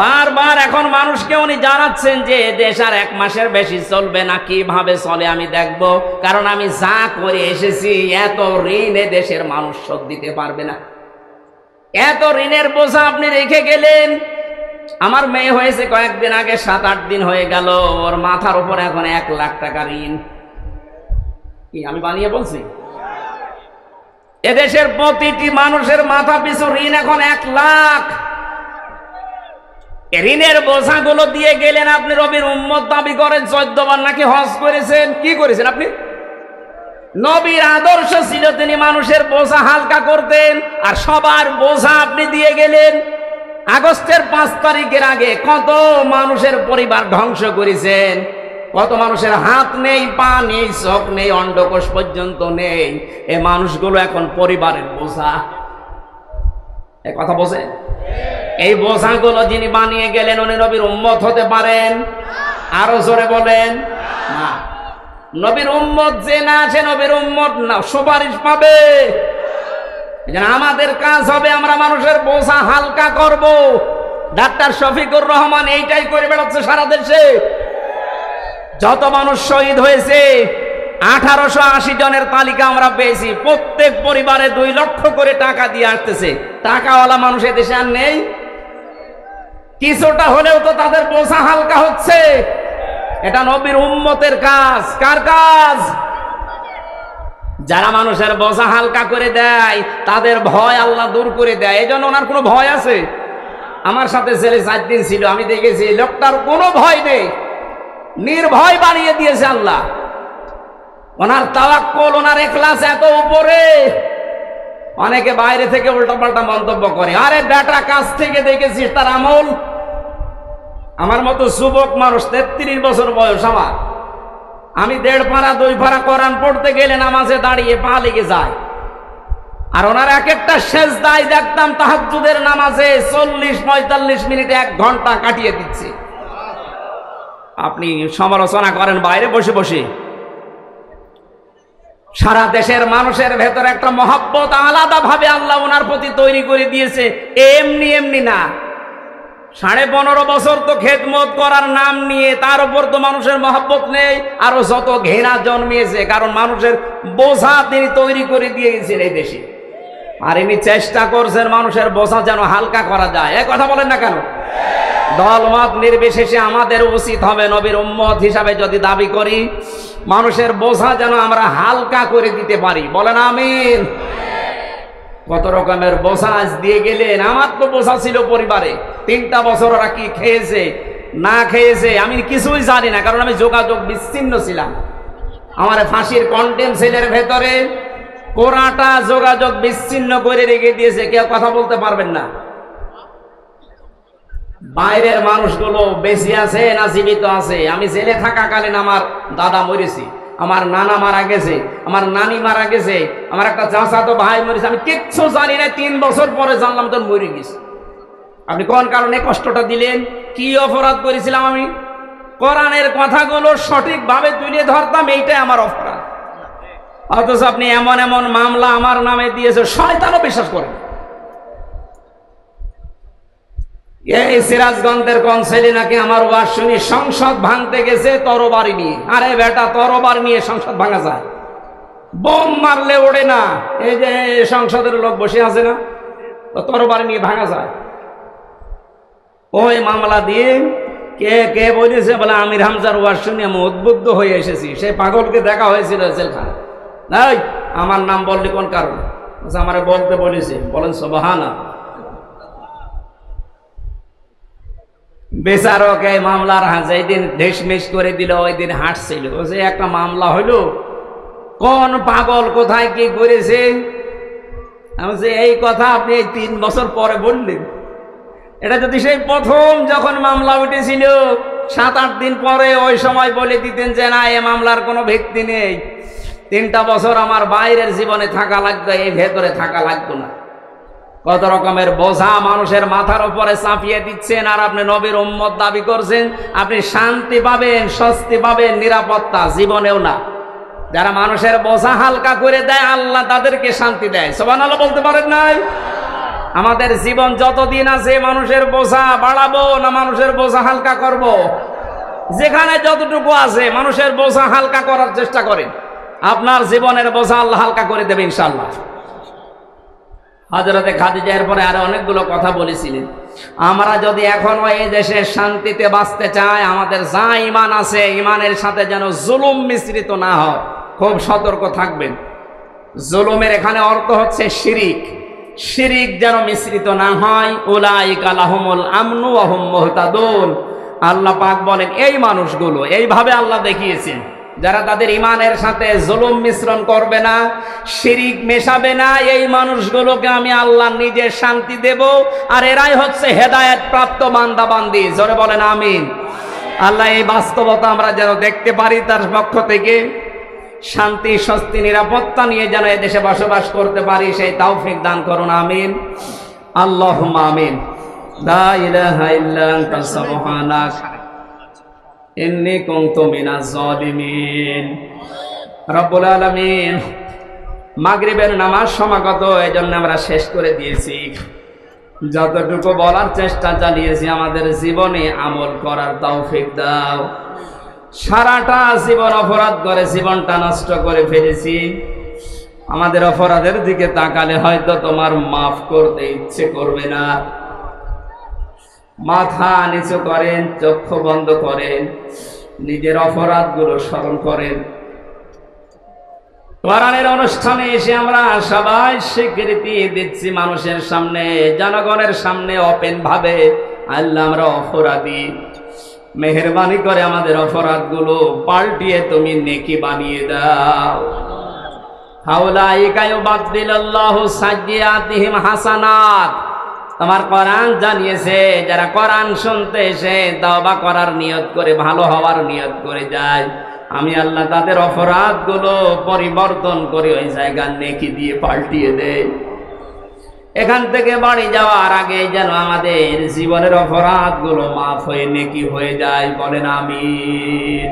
বারবার এখন মানুষকে উনি জানাচ্ছেন যে দেশ আর 1 মাসের বেশি চলবে না, কিভাবে চলে আমি দেখব, কারণ আমি যা করে এসেছি এত ঋণ এ দেশের মানুষ শোধ দিতে পারবে না। এত ঋণের বোঝা আপনি রেখে গেলেন। আমার মেয়ে হয়েছে কয়েকদিন আগে, 7-8 দিন হয়ে গেল, ওর মাথার উপর এখন 1 লাখ টাকা ঋণ। কি আমি বানিয়ে বলছি? এদেশের প্রতিটি মানুষের মাথা পিছু ঋণ এখন 1 লাখ। ঋণের বোঝাগুলো দিয়ে গেলেন আপনি, নবীর উম্মত দাবি করেন, 14 বার নাকি হজ করেছেন। কি করেছেন আপনি? নবীর আদর্শ ছিল তিনি মানুষের বোঝা হালকা করতেন, আর সবার বোঝা আপনি দিয়ে গেলেন। আগস্টের 5 তারিখের আগে কত মানুষের পরিবার ধ্বংস করেছেন, কত মানুষের হাত নেই, পা নেই, চোখ নেই, অন্ডকোষ পর্যন্ত নেই। এই মানুষগুলো এখন পরিবারের বোঝা। এই কথা বোঝেন? এই বোঝাগুলো যিনি বানিয়ে গেলেন উনি নবীর উম্মত হতে পারেন? আরো জোরে বলেন না। নবীর উম্মত যে না, সে নবীর উম্মত না, সুপারিশ পাবে। আমাদের কাজ হবে আমরা মানুষের বোঝা হালকা করব। ডাক্তার শফিকুর রহমান এইটাই করে বেড়াচ্ছে সারা দেশে। যত মানুষ শহীদ হয়েছে 1880 জনের তালিকা আমরা পেয়েছি। প্রত্যেক পরিবারে 2 লক্ষ করে টাকা দিয়ে আসতেছে। টাকাওয়ালা মানুষ দেশে আর নেই। কিছুটা হলেও তো তাদের বোঝা হালকা হচ্ছে। এটা নবীর উম্মতের কাজ। কার কাজ? যারা মানুষের বোঝা হালকা করে দেয় তাদের ভয় আল্লাহ দূর করে দেয়। এই জন্য ওনার কোনো ভয় আছে? আমার সাথে ছেলে 4 দিন ছিল, আমি দেখেছি লোকটার কোনো ভয় নেই, নির্ভয় বানিয়ে দিয়েছে আল্লাহ। ওনার তাওয়াক্কুল, ওনার ইখলাস এত উপরে। অনেকে বাইরে থেকে উল্টাপাল্টা মন্তব্য করে, আরে বেটা কাছ থেকে দেখেছিস তার আমল। আমার মতো যুবক মানুষ, 33 বছর বয়স আমার, আমি 1.5 পারা 2 পারা কোরআন পড়তে গেলে নামাজে দাঁড়িয়ে পা লেগে যায়। আর ওনার এক একটা সেজদায় দেখতাম তাহাজ্জুদের নামাজে 40-45 মিনিট 1 ঘন্টা কাটিয়ে দিচ্ছে। আপনি সমালোচনা করেন বাইরে বসে বসে। সারা দেশের মানুষের ভেতরে একটা মহব্বত আলাদা ভাবে আল্লাহ ওনার প্রতি তৈরি করে দিয়েছে, এমনি এমনি না। 15.5 বছর তো খেদমত করার নাম নিয়ে তার উপর তো মানুষের মহব্বত নেই, আরো যত ঘৃণা জন্মিয়েছে। কারণ মানুষের বোঝা তিনি তৈরি করে দিয়ে গেছেন এই দেশে। আর ইনি চেষ্টা করছেন মানুষের বোঝা যেন হালকা করা যায়। এই কথা বলেন না কেন? দলমত নির্বিশেষে আমাদের উচিত হবে নবীর উম্মত হিসাবে যদি দাবি করি, মানুষের বোঝা যেন আমরা হালকা করে দিতে পারি। বলেন আমিন। কত রকমের বোঝা আজ দিয়ে গেলেন। আমার তো বোঝা ছিল পরিবারে। 3টা বছর ওরা কি খেয়েছে না খেয়েছে আমি কিছুই জানি না, কারণ আমি যোগাযোগ বিচ্ছিন্ন ছিলাম। আমার ফাঁসির কন্টেম সেলের ভেতরে কোরাটা যোগাযোগ বিচ্ছিন্ন করে রেখে দিয়েছে, কেউ কথা বলতে পারবেন না। বাইরের মানুষগুলো বেঁচে আছে না জীবিত আছে। আমি জেলে থাকাকালীন আমার দাদা মরেছে, আমার নানা মারা গেছে, আমার নানি মারা গেছে, আমার একটা চাচাতো ভাই মরেছে। আমি কিচ্ছু জানি না, 3 বছর পরে জানলাম তো মরে গেছে। আপনি কোন কারণে কষ্টটা দিলেন? কি অপরাধ করেছিলাম আমি? কোরআনের কথাগুলো সঠিকভাবে তুলে ধরতাম, এইটাই আমার অপরাধ। অথচ আপনি এমন এমন মামলা আমার নামে দিয়েছে, শয়তানও বিশ্বাস করেন। এই সিরাজগঞ্জের কনসেলি নাকি আমার ওয়াজ শুনি সংসদ ভাঙতে গেছে তরবারি নিয়ে। আরে বেটা, তরবারি নিয়ে সংসদ ভাঙা যায়? বোম মারলে ওড়ে না। এই যে সংসদের লোক বসে আছে না, তরবারি নিয়ে ভাঙা যায়? ওই মামলা দিয়ে কে কে বলেছে? বলে আমির হামজার ওয়াজ শুনে আমি উদ্বুদ্ধ হয়ে এসেছি। সেই পাগলকে দেখা হয়েছিল জেলখানা। নাই, আমার নাম বললি কোন কারণ? আমার বলতে বলেছে। বলেন সুবহানাল্লাহ। বেচারক এই মামলার যেদিন ঢেসমেস করে দিল ওই দিন হাঁটছিল। যে একটা মামলা হইল, কোন পাগল কোথায় কি করেছে? আমি যে এই কথা আপনি 3 বছর পরে বললেন। এটা যদি সেই প্রথম যখন মামলা উঠেছিল 7-8 দিন পরে ওই সময় বলে দিতেন যে না, এ মামলার কোনো ভিত্তি নেই, 3টা বছর আমার বাইরের জীবনে থাকা লাগতো, এই ভেতরে থাকা লাগতো না। কত রকমের বোঝা মানুষের মাথার উপরে চাপিয়ে দিচ্ছেন, আর আপনি নবীর উম্মত দাবি করছেন। আপনি শান্তি পাবেন, স্বস্তি পাবেন, নিরাপত্তা জীবনেও না। যারা মানুষের বোঝা হালকা করে দেয় আল্লাহ তাদেরকে শান্তি দেয়। সুবহানাল্লাহ বলতে পারেন নাই? আমাদের জীবন যতদিন আছে মানুষের বোঝা বাড়াবো না মানুষের বোঝা হালকা করব? যেখানে যতটুকু আছে মানুষের বোঝা হালকা করার চেষ্টা করেন। আপনার জীবনের বোঝা আল্লাহ হালকা করে দেবে ইনশাআল্লাহ। হযরতে খাদিজা এর পরে আরো অনেকগুলো কথা বলেছিলেন। আমরা যদি এখনো এই দেশে শান্তিতে বাঁচতে চাই, আমাদের যা ঈমান আছে ঈমানের সাথে যেন জুলুম মিশ্রিত না হয়, খুব সতর্ক থাকবেন। জুলুমের এখানে অর্থ হচ্ছে শিরিক। শিরিক যেন মিশ্রিত না হয়। উলাইকা লাহুমুল আমনু ওয়া হুম মুহতাদুন। আল্লাহ পাক বলেন এই মানুষগুলো, এইভাবে আল্লাহ দেখিয়েছেন, যারা তাদের ঈমানের সাথে জুলুম মিশ্রণ করবে না, শিরিক মেশাবে না, এই মানুষগুলোকে আমি আল্লাহ নিজে শান্তি দেব। আর এরাই হচ্ছে হেদায়েত প্রাপ্ত বান্দা বান্দি। জোরে বলেন আমিন। আল্লাহ এই বাস্তবতা আমরা যেন দেখতে পারি, তার পক্ষ থেকে শান্তি, স্বস্তি, নিরাপত্তা নিয়ে যেন এই দেশে বসবাস করতে পারি, সেই তৌফিক দান করুন। আমিন, আল্লাহুম্মা আমিন। লা ইলাহা ইল্লা আনতা সুবহানাক ইন্নী কুনতু মিনাজ জালিমিন। রব্বুল আলামিন, মাগরিবের নামাজ সমাগত, এজন্য আমরা শেষ করে দিয়েছি। যতটুকু বলার চেষ্টা চালিয়েছি আমাদের জীবনে আমল করার তৌফিক দাও। সারাটা জীবন অপরাধ করে জীবনটা নষ্ট করে ফেলেছি। আমাদের অপরাধের দিকে তাকালে হয়তো তোমার মাফ করতে ইচ্ছে করবে না। মাথা নিচু করেন, চক্ষু বন্ধ করেন, নিজের অপরাধগুলো স্মরণ করেন। কোরআনের অনুষ্ঠানে এসে আমরা সবাই স্বীকৃতি দিচ্ছি মানুষের সামনে, জনগণের সামনে ওপেন ভাবে, আল্লাহ আমরা অপরাধী, মেহেরবানি করে আমাদের অপরাধগুলো পাল্টিয়ে তুমি নেকি বানিয়ে দাও। হাউলাইকা ইউবাদদিলুল্লাহু সাইয়্যাতিহিম হাসানাত। তোমার কোরআন জানিয়েছে যারা কোরআন শুনতে এসে তওবা করার নিয়ত করে, ভালো হওয়ার নিয়ত করে যায়, আমি আল্লাহ তাদের অপরাধগুলো পরিবর্তন করে ওই জায়গা নেকি দিয়ে পাল্টিয়ে দেয়। এখান থেকে বাড়ি যাওয়ার আগে যেন আমাদের জীবনের অপরাধগুলো মাফ হয়ে নেকি হয়ে যায়, বলেন আমিন।